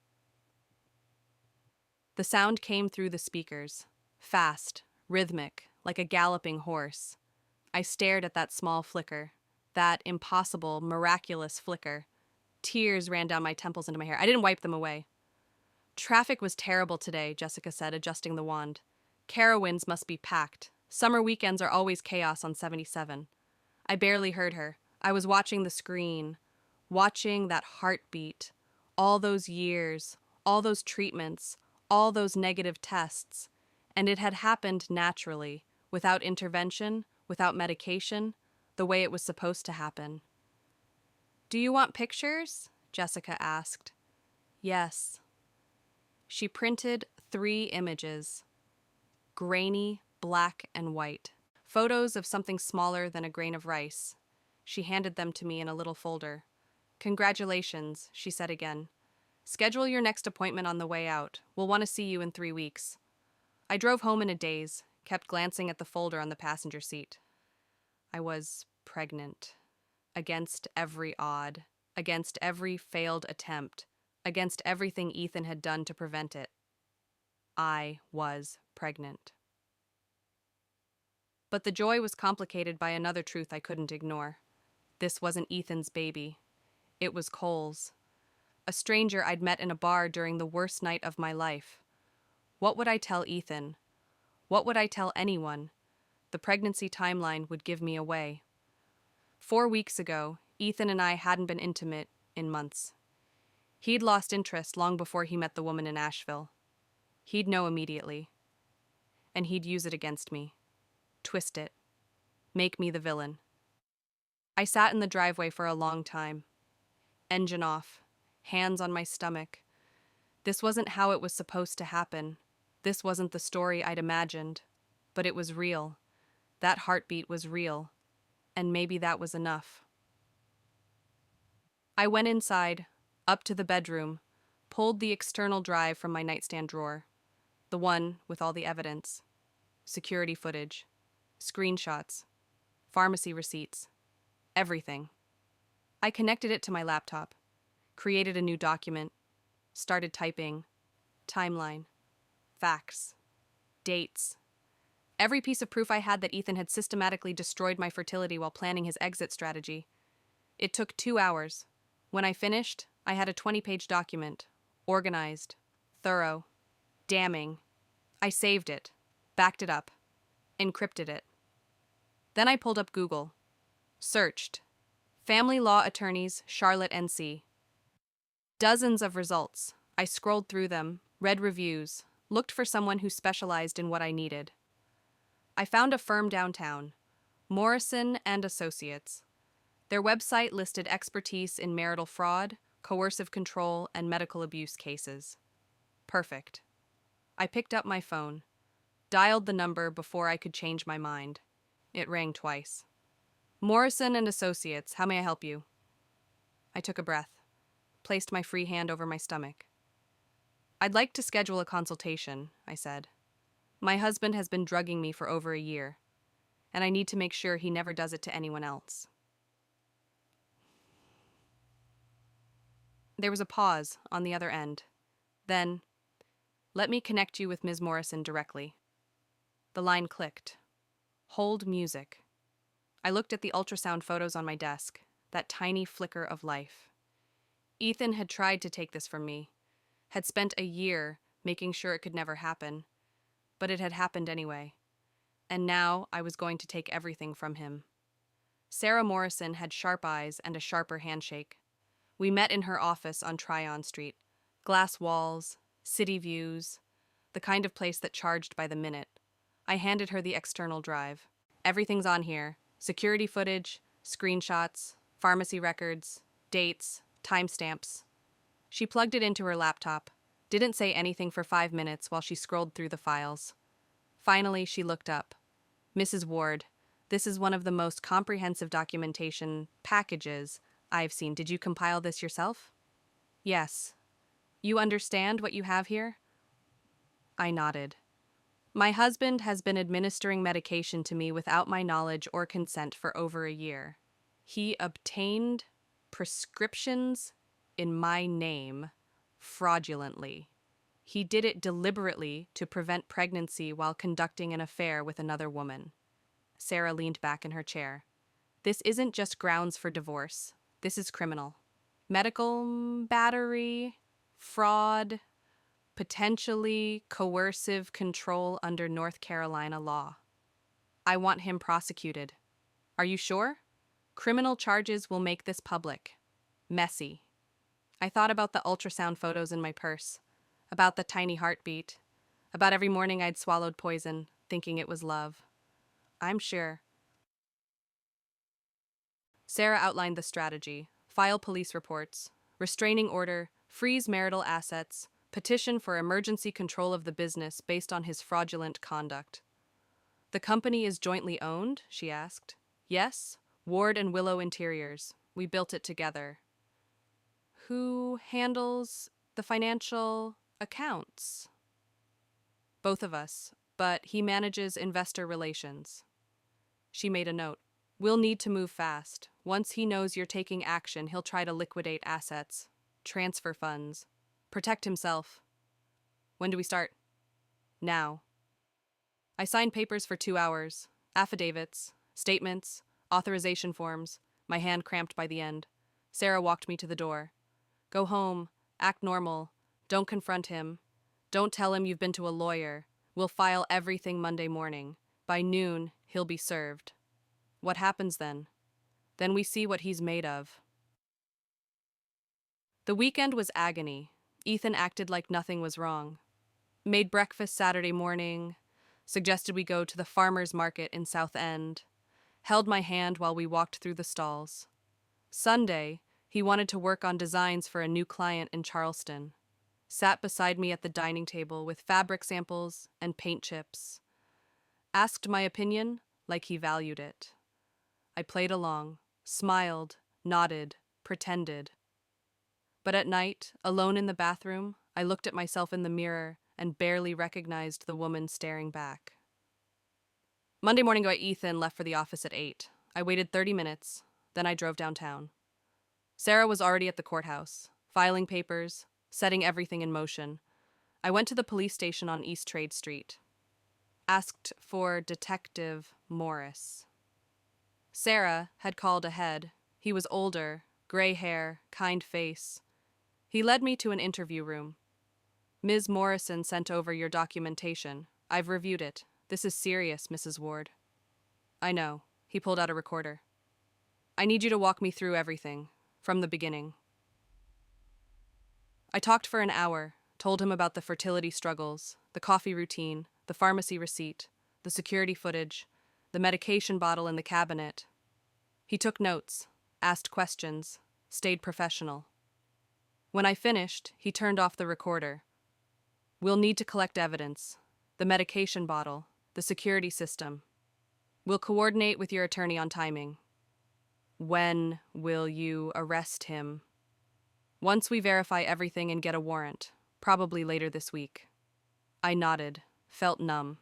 The sound came through the speakers, fast, rhythmic, like a galloping horse. I stared at that small flicker, that impossible, miraculous flicker. Tears ran down my temples into my hair. I didn't wipe them away. Traffic was terrible today, Jessica said, adjusting the wand. Carowinds must be packed. Summer weekends are always chaos on 77. I barely heard her. I was watching the screen, watching that heartbeat. All those years, all those treatments, all those negative tests. And it had happened naturally, without intervention, without medication, the way it was supposed to happen. Do you want pictures? Jessica asked. Yes. She printed 3 images. Grainy, black and white. Photos of something smaller than a grain of rice. She handed them to me in a little folder. Congratulations, she said again. Schedule your next appointment on the way out. We'll want to see you in 3 weeks. I drove home in a daze, kept glancing at the folder on the passenger seat. I was pregnant. Against every odd, against every failed attempt, against everything Ethan had done to prevent it. I was pregnant. But the joy was complicated by another truth I couldn't ignore. This wasn't Ethan's baby. It was Cole's. A stranger I'd met in a bar during the worst night of my life. What would I tell Ethan? What would I tell anyone? The pregnancy timeline would give me away. 4 weeks ago, Ethan and I hadn't been intimate in months. He'd lost interest long before he met the woman in Asheville. He'd know immediately. And he'd use it against me. Twist it. Make me the villain. I sat in the driveway for a long time. Engine off. Hands on my stomach. This wasn't how it was supposed to happen. This wasn't the story I'd imagined. But it was real. That heartbeat was real. And maybe that was enough. I went inside, up to the bedroom, pulled the external drive from my nightstand drawer. The one with all the evidence. Security footage. Screenshots. Pharmacy receipts. Everything. I connected it to my laptop. Created a new document. Started typing. Timeline. Facts. Dates. Every piece of proof I had that Ethan had systematically destroyed my fertility while planning his exit strategy. It took 2 hours. When I finished, I had a 20-page document. Organized. Thorough. Damning. I saved it. Backed it up. Encrypted it. Then I pulled up Google. Searched. Family law attorneys, Charlotte, NC. Dozens of results. I scrolled through them, read reviews, looked for someone who specialized in what I needed. I found a firm downtown, Morrison and Associates. Their website listed expertise in marital fraud, coercive control, and medical abuse cases. Perfect. I picked up my phone, dialed the number before I could change my mind. It rang twice. Morrison and Associates, how may I help you? I took a breath, placed my free hand over my stomach. I'd like to schedule a consultation, I said. My husband has been drugging me for over a year, and I need to make sure he never does it to anyone else. There was a pause on the other end. Then, let me connect you with Ms. Morrison directly. The line clicked. Hold music. I looked at the ultrasound photos on my desk, that tiny flicker of life. Ethan had tried to take this from me, had spent a year making sure it could never happen, but it had happened anyway. And now I was going to take everything from him. Sarah Morrison had sharp eyes and a sharper handshake. We met in her office on Tryon Street. Glass walls, city views, the kind of place that charged by the minute. I handed her the external drive. Everything's on here. Security footage, screenshots, pharmacy records, dates, timestamps. She plugged it into her laptop, didn't say anything for 5 minutes while she scrolled through the files. Finally, she looked up. Mrs. Ward, this is one of the most comprehensive documentation packages I've seen. Did you compile this yourself? Yes. You understand what you have here? I nodded. My husband has been administering medication to me without my knowledge or consent for over a year. He obtained prescriptions in my name fraudulently. He did it deliberately to prevent pregnancy while conducting an affair with another woman. Sarah leaned back in her chair. This isn't just grounds for divorce. This is criminal. Medical battery, fraud, potentially coercive control under North Carolina law. I want him prosecuted. Are you sure? Criminal charges will make this public. Messy. I thought about the ultrasound photos in my purse, about the tiny heartbeat, about every morning I'd swallowed poison, thinking it was love. I'm sure. Sarah outlined the strategy: file police reports, restraining order, freeze marital assets, petition for emergency control of the business based on his fraudulent conduct. The company is jointly owned? She asked. Yes, Ward and Willow Interiors. We built it together. Who handles the financial accounts? Both of us, but he manages investor relations. She made a note. We'll need to move fast. Once he knows you're taking action, he'll try to liquidate assets, transfer funds, protect himself. When do we start? Now. I signed papers for 2 hours, affidavits, statements, authorization forms, my hand cramped by the end. Sarah walked me to the door. Go home, act normal, don't confront him. Don't tell him you've been to a lawyer. We'll file everything Monday morning. By noon, he'll be served. What happens then? Then we see what he's made of. The weekend was agony. Ethan acted like nothing was wrong. Made breakfast Saturday morning, suggested we go to the farmer's market in South End, held my hand while we walked through the stalls. Sunday, he wanted to work on designs for a new client in Charleston. Sat beside me at the dining table with fabric samples and paint chips. Asked my opinion like he valued it. I played along, smiled, nodded, pretended. But at night, alone in the bathroom, I looked at myself in the mirror and barely recognized the woman staring back. Monday morning, Ethan left for the office at 8. I waited 30 minutes, then I drove downtown. Sarah was already at the courthouse, filing papers, setting everything in motion. I went to the police station on East Trade Street. Asked for Detective Morris. Sarah had called ahead. He was older, gray hair, kind face. He led me to an interview room. Ms. Morrison sent over your documentation. I've reviewed it. This is serious, Mrs. Ward. I know. He pulled out a recorder. I need you to walk me through everything, from the beginning. I talked for an hour, told him about the fertility struggles, the coffee routine, the pharmacy receipt, the security footage, the medication bottle in the cabinet. He took notes, asked questions, stayed professional. When I finished, he turned off the recorder. We'll need to collect evidence, the medication bottle, the security system. We'll coordinate with your attorney on timing. When will you arrest him? Once we verify everything and get a warrant, probably later this week. I nodded, felt numb.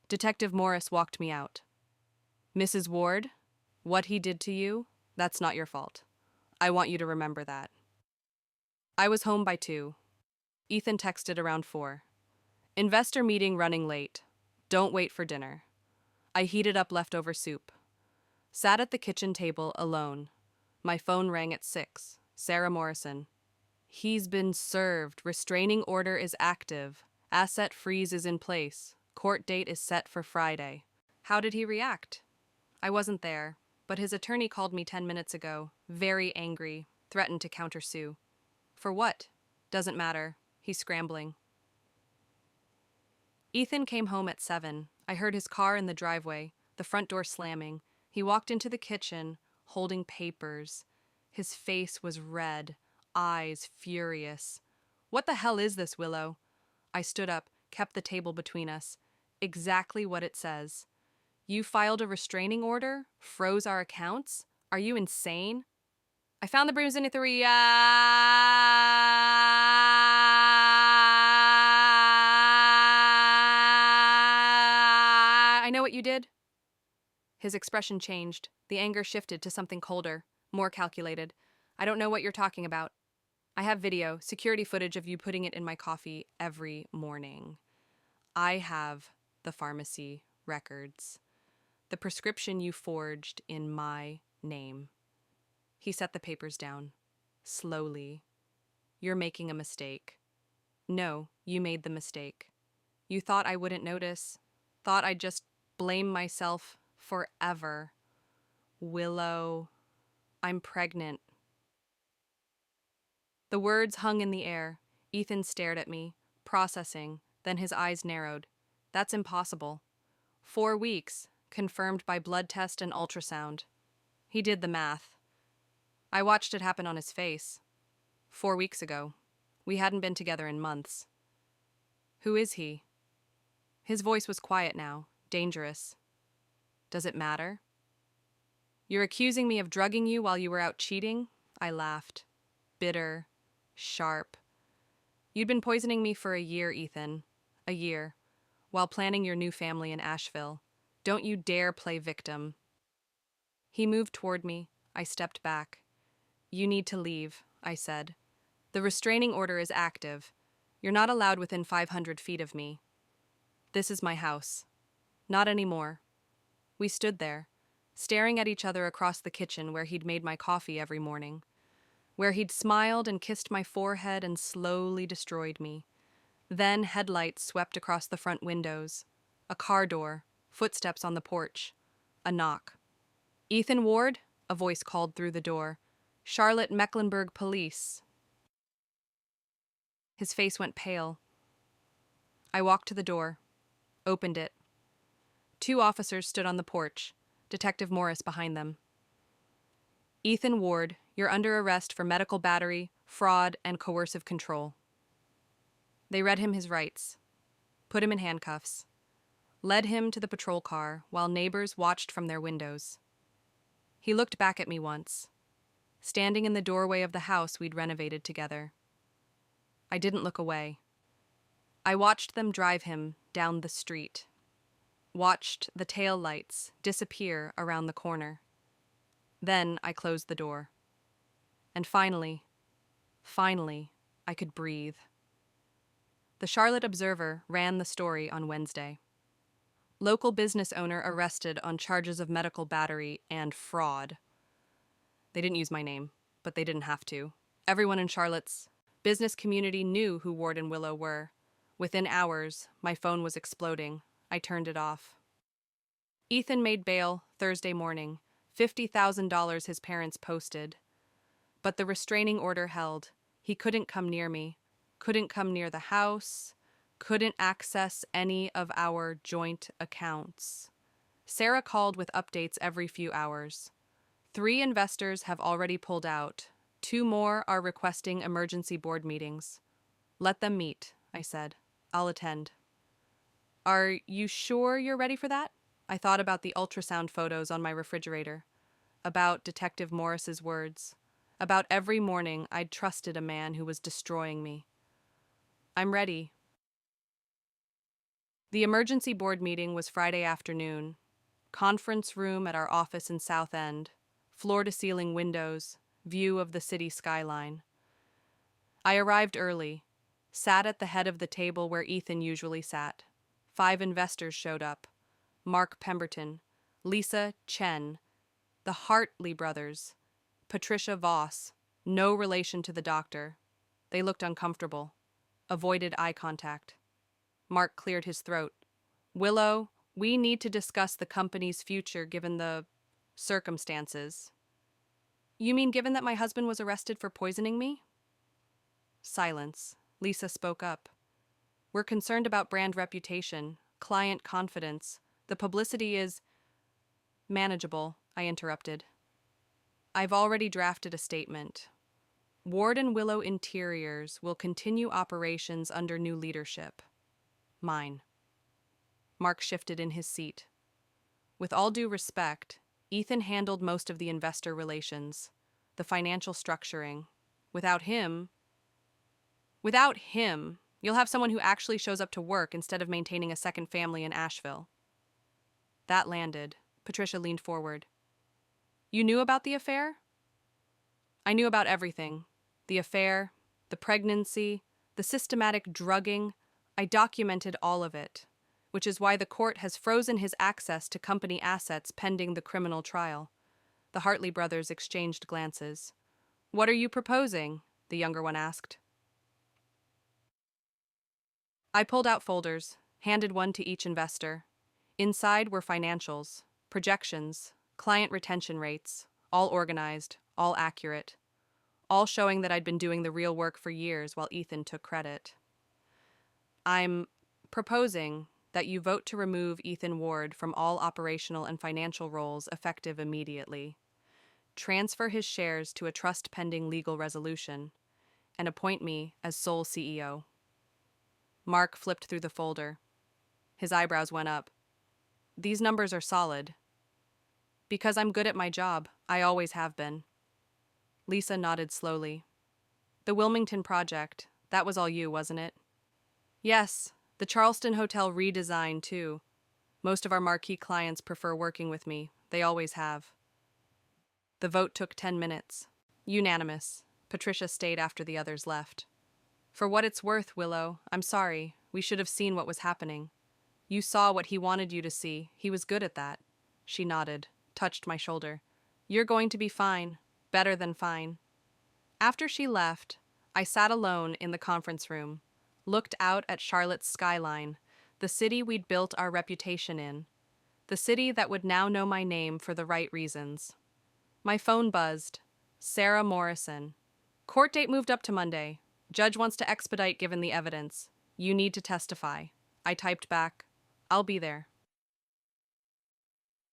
Detective Morris walked me out. Mrs. Ward, what he did to you, that's not your fault. I want you to remember that. I was home by 2. Ethan texted around 4. Investor meeting running late. Don't wait for dinner. I heated up leftover soup. Sat at the kitchen table alone. My phone rang at 6. Sarah Morrison. He's been served. Restraining order is active. Asset freeze is in place. Court date is set for Friday. How did he react? I wasn't there, but his attorney called me 10 minutes ago, very angry, threatened to countersue. For what? Doesn't matter. He's scrambling. Ethan came home at 7. I heard his car in the driveway, the front door slamming. He walked into the kitchen, holding papers. His face was red, eyes furious. What the hell is this, Willow? I stood up, kept the table between us. Exactly what it says. You filed a restraining order? Froze our accounts? Are you insane? I found the bruise in it. I know what you did. His expression changed. The anger shifted to something colder, more calculated. I don't know what you're talking about. I have video, security footage of you putting it in my coffee every morning. I have the pharmacy records. The prescription you forged in my name. He set the papers down. Slowly. You're making a mistake. No, you made the mistake. You thought I wouldn't notice. Thought I'd just blame myself forever. Willow, I'm pregnant. The words hung in the air. Ethan stared at me, processing, then his eyes narrowed. That's impossible. 4 weeks, confirmed by blood test and ultrasound. He did the math. I watched it happen on his face. 4 weeks ago. We hadn't been together in months. Who is he? His voice was quiet now, dangerous. Does it matter? You're accusing me of drugging you while you were out cheating? I laughed. bitter, sharp. You'd been poisoning me for a year, Ethan. A year. While planning your new family in Asheville. Don't you dare play victim. He moved toward me. I stepped back. You need to leave, I said. The restraining order is active. You're not allowed within 500 feet of me. This is my house. Not anymore. We stood there, staring at each other across the kitchen where he'd made my coffee every morning, where he'd smiled and kissed my forehead and slowly destroyed me. Then headlights swept across the front windows, a car door, footsteps on the porch, a knock. Ethan Ward? A voice called through the door. Charlotte Mecklenburg Police. His face went pale. I walked to the door, opened it. 2 officers stood on the porch, Detective Morris behind them. Ethan Ward, you're under arrest for medical battery, fraud, and coercive control. They read him his rights, put him in handcuffs, led him to the patrol car while neighbors watched from their windows. He looked back at me once, standing in the doorway of the house we'd renovated together. I didn't look away. I watched them drive him down the street, watched the tail lights disappear around the corner. Then I closed the door. And finally, I could breathe. The Charlotte Observer ran the story on Wednesday. Local business owner arrested on charges of medical battery and fraud. They didn't use my name, but they didn't have to. Everyone in Charlotte's business community knew who Ward and Willow were. Within hours, my phone was exploding. I turned it off. Ethan made bail Thursday morning, $50,000 his parents posted. But the restraining order held. He couldn't come near me, couldn't come near the house, couldn't access any of our joint accounts. Sarah called with updates every few hours. 3 investors have already pulled out. 2 more are requesting emergency board meetings. Let them meet, I said. I'll attend. Are you sure you're ready for that? I thought about the ultrasound photos on my refrigerator, about Detective Morris's words, about every morning I'd trusted a man who was destroying me. I'm ready. The emergency board meeting was Friday afternoon. Conference room at our office in South End, floor-to-ceiling windows, view of the city skyline. I arrived early, sat at the head of the table where Ethan usually sat. 5 investors showed up. Mark Pemberton, Lisa Chen, the Hartley brothers, Patricia Voss, no relation to the doctor. They looked uncomfortable, avoided eye contact. Mark cleared his throat. Willow, we need to discuss the company's future given the circumstances. You mean given that my husband was arrested for poisoning me? Silence. Lisa spoke up. We're concerned about brand reputation, client confidence. The publicity is manageable, I interrupted. I've already drafted a statement. Ward and Willow Interiors will continue operations under new leadership. Mine. Mark shifted in his seat. With all due respect, Ethan handled most of the investor relations, the financial structuring. Without him, you'll have someone who actually shows up to work instead of maintaining a second family in Asheville. That landed. Patricia leaned forward. You knew about the affair? I knew about everything. The affair, the pregnancy, the systematic drugging. I documented all of it, which is why the court has frozen his access to company assets pending the criminal trial. The Hartley brothers exchanged glances. What are you proposing? The younger one asked. I pulled out folders, handed one to each investor. Inside were financials, projections, client retention rates, all organized, all accurate, all showing that I'd been doing the real work for years while Ethan took credit. I'm proposing that you vote to remove Ethan Ward from all operational and financial roles effective immediately, transfer his shares to a trust pending legal resolution, and appoint me as sole CEO. Mark flipped through the folder. His eyebrows went up. These numbers are solid. Because I'm good at my job, I always have been. Lisa nodded slowly. The Wilmington project. That was all you, wasn't it? Yes, the Charleston Hotel redesign, too. Most of our marquee clients prefer working with me. They always have. The vote took 10 minutes. Unanimous. Patricia stayed after the others left. For what it's worth, Willow, I'm sorry. We should have seen what was happening. You saw what he wanted you to see. He was good at that. She nodded, touched my shoulder. You're going to be fine. Better than fine. After she left, I sat alone in the conference room, looked out at Charlotte's skyline, the city we'd built our reputation in, the city that would now know my name for the right reasons. My phone buzzed. Sarah Morrison. Court date moved up to Monday. Judge wants to expedite given the evidence. You need to testify. I typed back, I'll be there.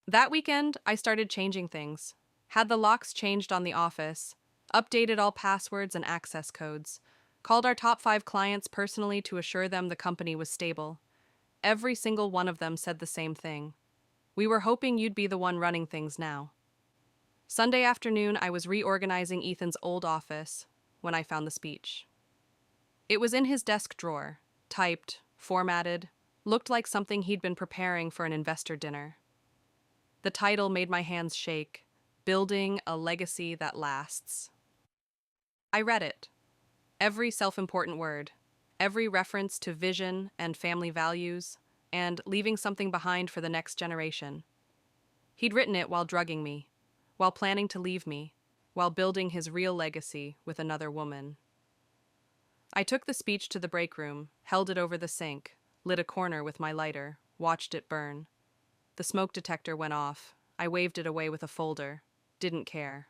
That weekend, I started changing things. Had the locks changed on the office, updated all passwords and access codes, called our top 5 clients personally to assure them the company was stable. Every single one of them said the same thing. We were hoping you'd be the one running things now. Sunday afternoon, I was reorganizing Ethan's old office when I found the speech. It was in his desk drawer, typed, formatted, looked like something he'd been preparing for an investor dinner. The title made my hands shake, Building a Legacy That Lasts. I read it. Every self-important word, every reference to vision and family values, and leaving something behind for the next generation. He'd written it while drugging me, while planning to leave me, while building his real legacy with another woman. I took the speech to the break room, held it over the sink, lit a corner with my lighter, watched it burn. The smoke detector went off. I waved it away with a folder. Didn't care.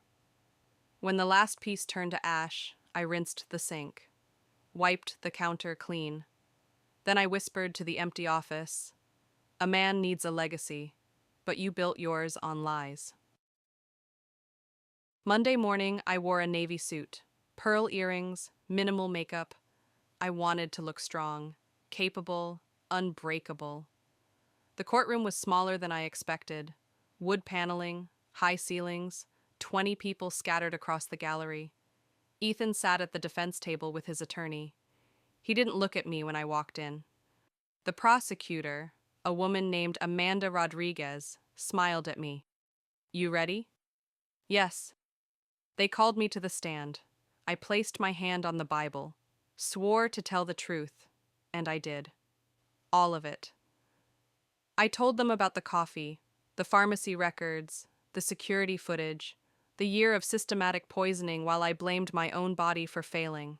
When the last piece turned to ash, I rinsed the sink, wiped the counter clean. Then I whispered to the empty office, a man needs a legacy, but you built yours on lies. Monday morning, I wore a navy suit, pearl earrings, minimal makeup. I wanted to look strong, capable, unbreakable. The courtroom was smaller than I expected. Wood paneling, high ceilings, 20 people scattered across the gallery. Ethan sat at the defense table with his attorney. He didn't look at me when I walked in. The prosecutor, a woman named Amanda Rodriguez, smiled at me. You ready? Yes. They called me to the stand. I placed my hand on the Bible, swore to tell the truth, and I did. All of it. I told them about the coffee, the pharmacy records, the security footage, the year of systematic poisoning while I blamed my own body for failing.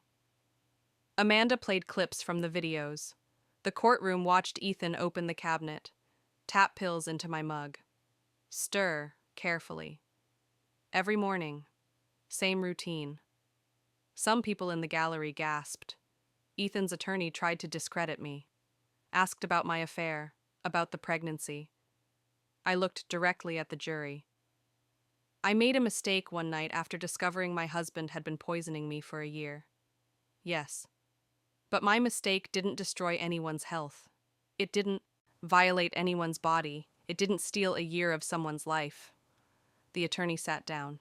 Amanda played clips from the videos. The courtroom watched Ethan open the cabinet, tap pills into my mug, stir carefully. Every morning, same routine. Some people in the gallery gasped. Ethan's attorney tried to discredit me, asked about my affair, about the pregnancy. I looked directly at the jury. I made a mistake one night after discovering my husband had been poisoning me for a year. Yes. But my mistake didn't destroy anyone's health. It didn't violate anyone's body. It didn't steal a year of someone's life. The attorney sat down.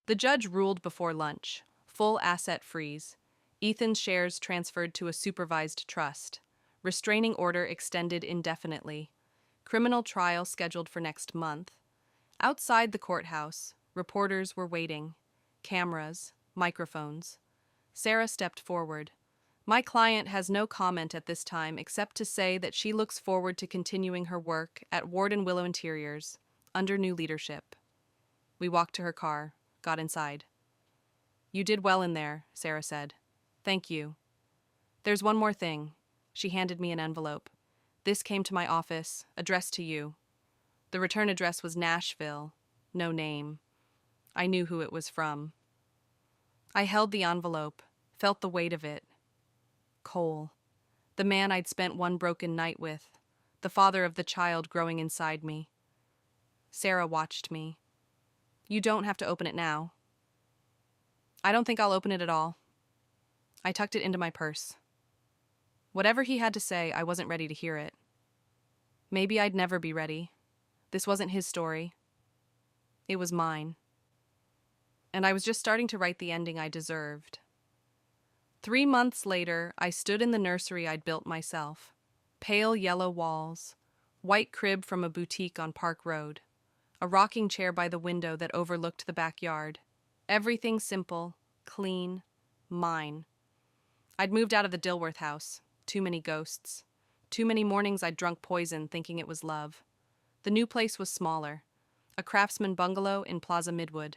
The judge ruled before lunch. Full asset freeze. Ethan's shares transferred to a supervised trust. Restraining order extended indefinitely. Criminal trial scheduled for next month. Outside the courthouse, reporters were waiting. Cameras, microphones. Sarah stepped forward. My client has no comment at this time except to say that she looks forward to continuing her work at Ward & Willow Interiors, under new leadership. We walked to her car, got inside. You did well in there, Sarah said. Thank you. There's one more thing. She handed me an envelope. This came to my office, addressed to you. The return address was Nashville. No name. I knew who it was from. I held the envelope, felt the weight of it. Cole. The man I'd spent one broken night with. The father of the child growing inside me. Sarah watched me. You don't have to open it now. I don't think I'll open it at all. I tucked it into my purse. Whatever he had to say, I wasn't ready to hear it. Maybe I'd never be ready. This wasn't his story. It was mine. and I was just starting to write the ending I deserved. 3 months later, I stood in the nursery I'd built myself. Pale yellow walls, white crib from a boutique on Park Road, a rocking chair by the window that overlooked the backyard. Everything simple, clean, mine. I'd moved out of the Dilworth house. Too many ghosts. Too many mornings I'd drunk poison thinking it was love. The new place was smaller, a craftsman bungalow in Plaza Midwood.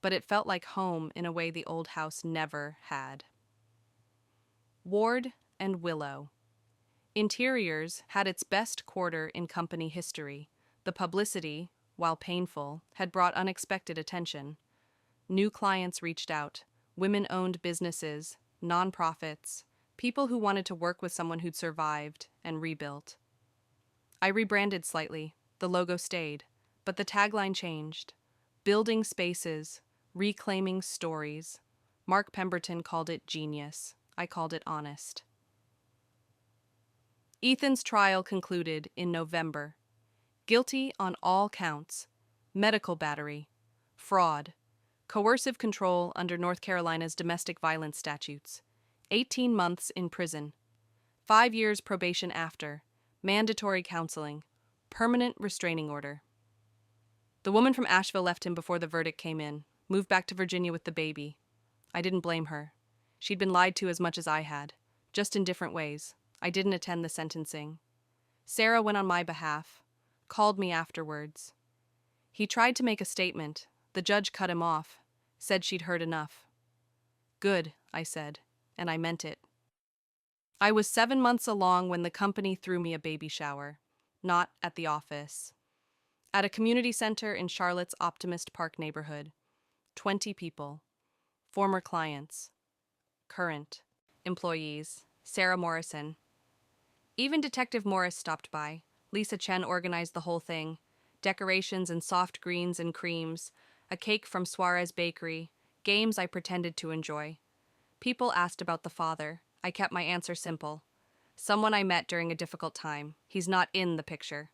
But it felt like home in a way the old house never had. Ward and Willow. Interiors had its best quarter in company history. The publicity, while painful, had brought unexpected attention. New clients reached out, women-owned businesses, nonprofits, people who wanted to work with someone who'd survived and rebuilt. I rebranded slightly. The logo stayed, but the tagline changed. Building spaces, reclaiming stories. Mark Pemberton called it genius. I called it honest. Ethan's trial concluded in November. Guilty on all counts: medical battery, fraud, coercive control under North Carolina's domestic violence statutes, 18 months in prison, 5 years probation after, mandatory counseling, permanent restraining order. The woman from Asheville left him before the verdict came in, moved back to Virginia with the baby. I didn't blame her. She'd been lied to as much as I had, just in different ways. I didn't attend the sentencing. Sarah went on my behalf, called me afterwards. He tried to make a statement. The judge cut him off, said she'd heard enough. Good, I said, and I meant it. I was 7 months along when the company threw me a baby shower, not at the office. At a community center in Charlotte's Optimist Park neighborhood. 20 people. Former clients. Current. Employees. Sarah Morrison. Even Detective Morris stopped by. Lisa Chen organized the whole thing. Decorations and soft greens and creams, a cake from Suarez Bakery, games I pretended to enjoy. People asked about the father. I kept my answer simple. Someone I met during a difficult time. He's not in the picture.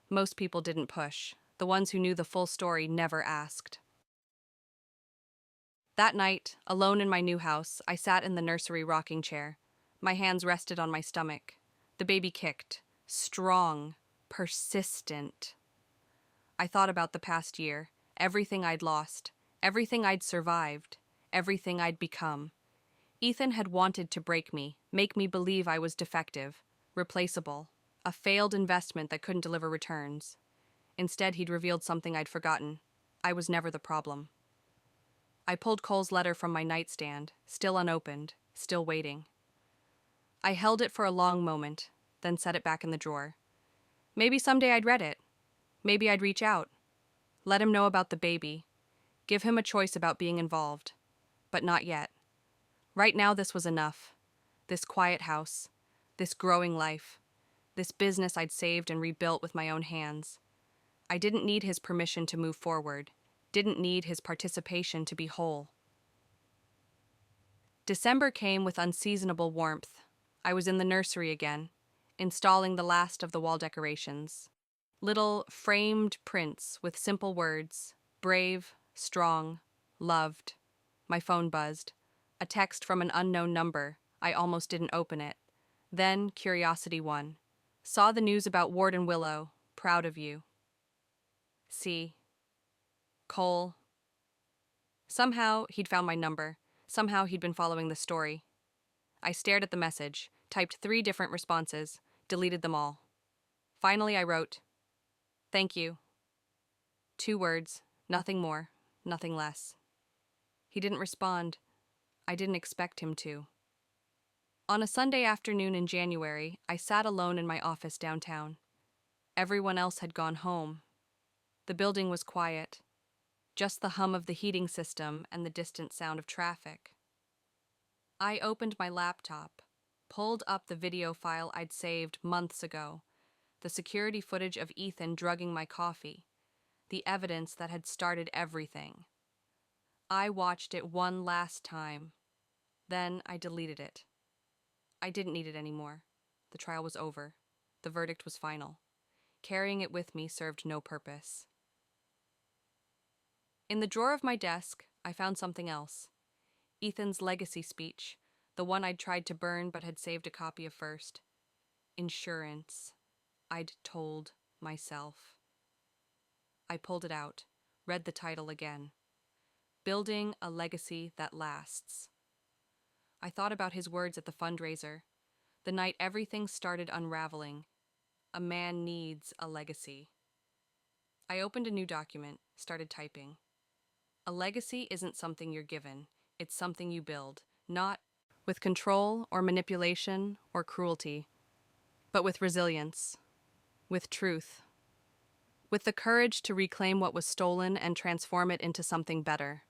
Most people didn't push. The ones who knew the full story never asked. That night, alone in my new house, I sat in the nursery rocking chair. My hands rested on my stomach. The baby kicked. Strong. Persistent. I thought about the past year, everything I'd lost, everything I'd survived, everything I'd become. Ethan had wanted to break me, make me believe I was defective, replaceable, a failed investment that couldn't deliver returns. Instead, he'd revealed something I'd forgotten. I was never the problem. I pulled Cole's letter from my nightstand, still unopened, still waiting. I held it for a long moment, then set it back in the drawer. Maybe someday I'd read it. Maybe I'd reach out. Let him know about the baby. Give him a choice about being involved. But not yet. Right now this was enough. This quiet house. This growing life. This business I'd saved and rebuilt with my own hands. I didn't need his permission to move forward. Didn't need his participation to be whole. December came with unseasonable warmth. I was in the nursery again, installing the last of the wall decorations. Little framed prints with simple words: brave, strong, loved. My phone buzzed. A text from an unknown number. I almost didn't open it. Then curiosity won. Saw the news about Ward and Willow. Proud of you. C. Cole. Somehow he'd found my number. Somehow he'd been following the story. I stared at the message, typed 3 different responses, deleted them all. Finally I wrote, "Thank you." 2 words, nothing more, nothing less. He didn't respond. I didn't expect him to. On a Sunday afternoon in January, I sat alone in my office downtown. Everyone else had gone home. The building was quiet. Just the hum of the heating system and the distant sound of traffic. I opened my laptop, pulled up the video file I'd saved months ago, the security footage of Ethan drugging my coffee, the evidence that had started everything. I watched it one last time. Then I deleted it. I didn't need it anymore. The trial was over. The verdict was final. Carrying it with me served no purpose. In the drawer of my desk, I found something else. Ethan's legacy speech, the one I'd tried to burn but had saved a copy of first. Insurance, I'd told myself. I pulled it out, read the title again. Building a Legacy That Lasts. I thought about his words at the fundraiser, the night everything started unraveling. A man needs a legacy. I opened a new document, started typing. A legacy isn't something you're given, it's something you build, not with control or manipulation or cruelty, but with resilience, with truth, with the courage to reclaim what was stolen and transform it into something better.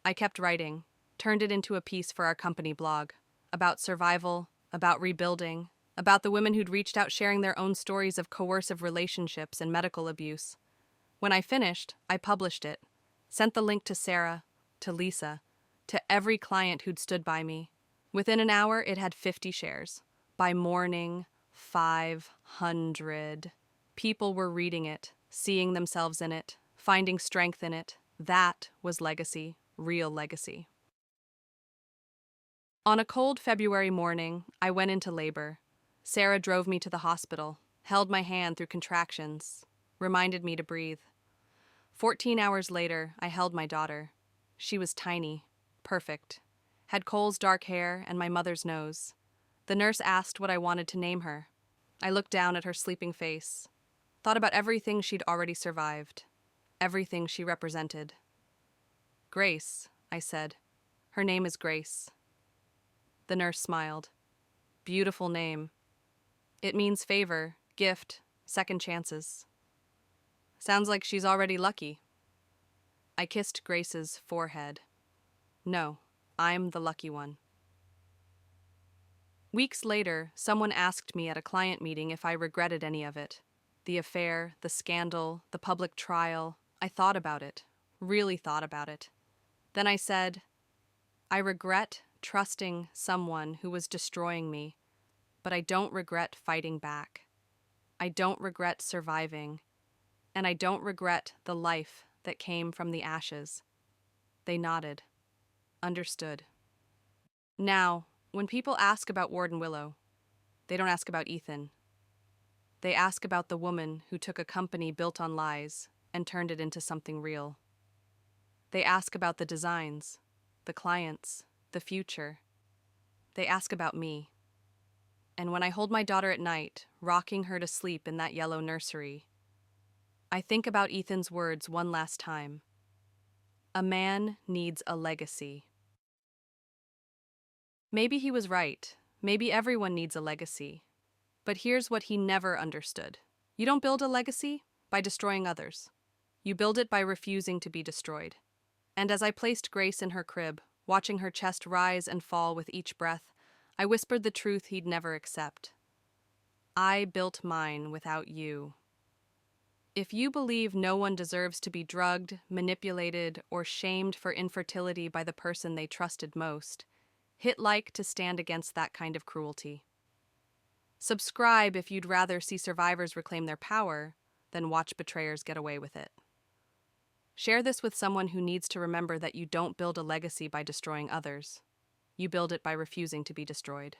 I kept writing, turned it into a piece for our company blog, about survival, about rebuilding, about the women who'd reached out sharing their own stories of coercive relationships and medical abuse. When I finished, I published it, sent the link to Sarah, to Lisa, to every client who'd stood by me. Within an hour, it had 50 shares. By morning, 500. People were reading it, seeing themselves in it, finding strength in it. That was legacy, real legacy. On a cold February morning, I went into labor. Sarah drove me to the hospital, held my hand through contractions, reminded me to breathe. 14 hours later, I held my daughter. She was tiny, perfect, had Cole's dark hair and my mother's nose. The nurse asked what I wanted to name her. I looked down at her sleeping face, thought about everything she'd already survived, everything she represented. Grace, I said. Her name is Grace. The nurse smiled. Beautiful name. It means favor, gift, second chances. Sounds like she's already lucky. I kissed Grace's forehead. No, I'm the lucky one. Weeks later, someone asked me at a client meeting if I regretted any of it. The affair, the scandal, the public trial. I thought about it, really thought about it. Then I said, I regret trusting someone who was destroying me, but I don't regret fighting back. I don't regret surviving, and I don't regret the life that came from the ashes. They nodded, understood. Now, when people ask about Ward and Willow, they don't ask about Ethan. They ask about the woman who took a company built on lies and turned it into something real. They ask about the designs, the clients, the future. They ask about me. And when I hold my daughter at night, rocking her to sleep in that yellow nursery, I think about Ethan's words one last time. A man needs a legacy. Maybe he was right. Maybe everyone needs a legacy. But here's what he never understood. You don't build a legacy by destroying others. You build it by refusing to be destroyed. And as I placed Grace in her crib, watching her chest rise and fall with each breath, I whispered the truth he'd never accept. I built mine without you. If you believe no one deserves to be drugged, manipulated, or shamed for infertility by the person they trusted most, hit like to stand against that kind of cruelty. Subscribe if you'd rather see survivors reclaim their power than watch betrayers get away with it. Share this with someone who needs to remember that you don't build a legacy by destroying others. You build it by refusing to be destroyed.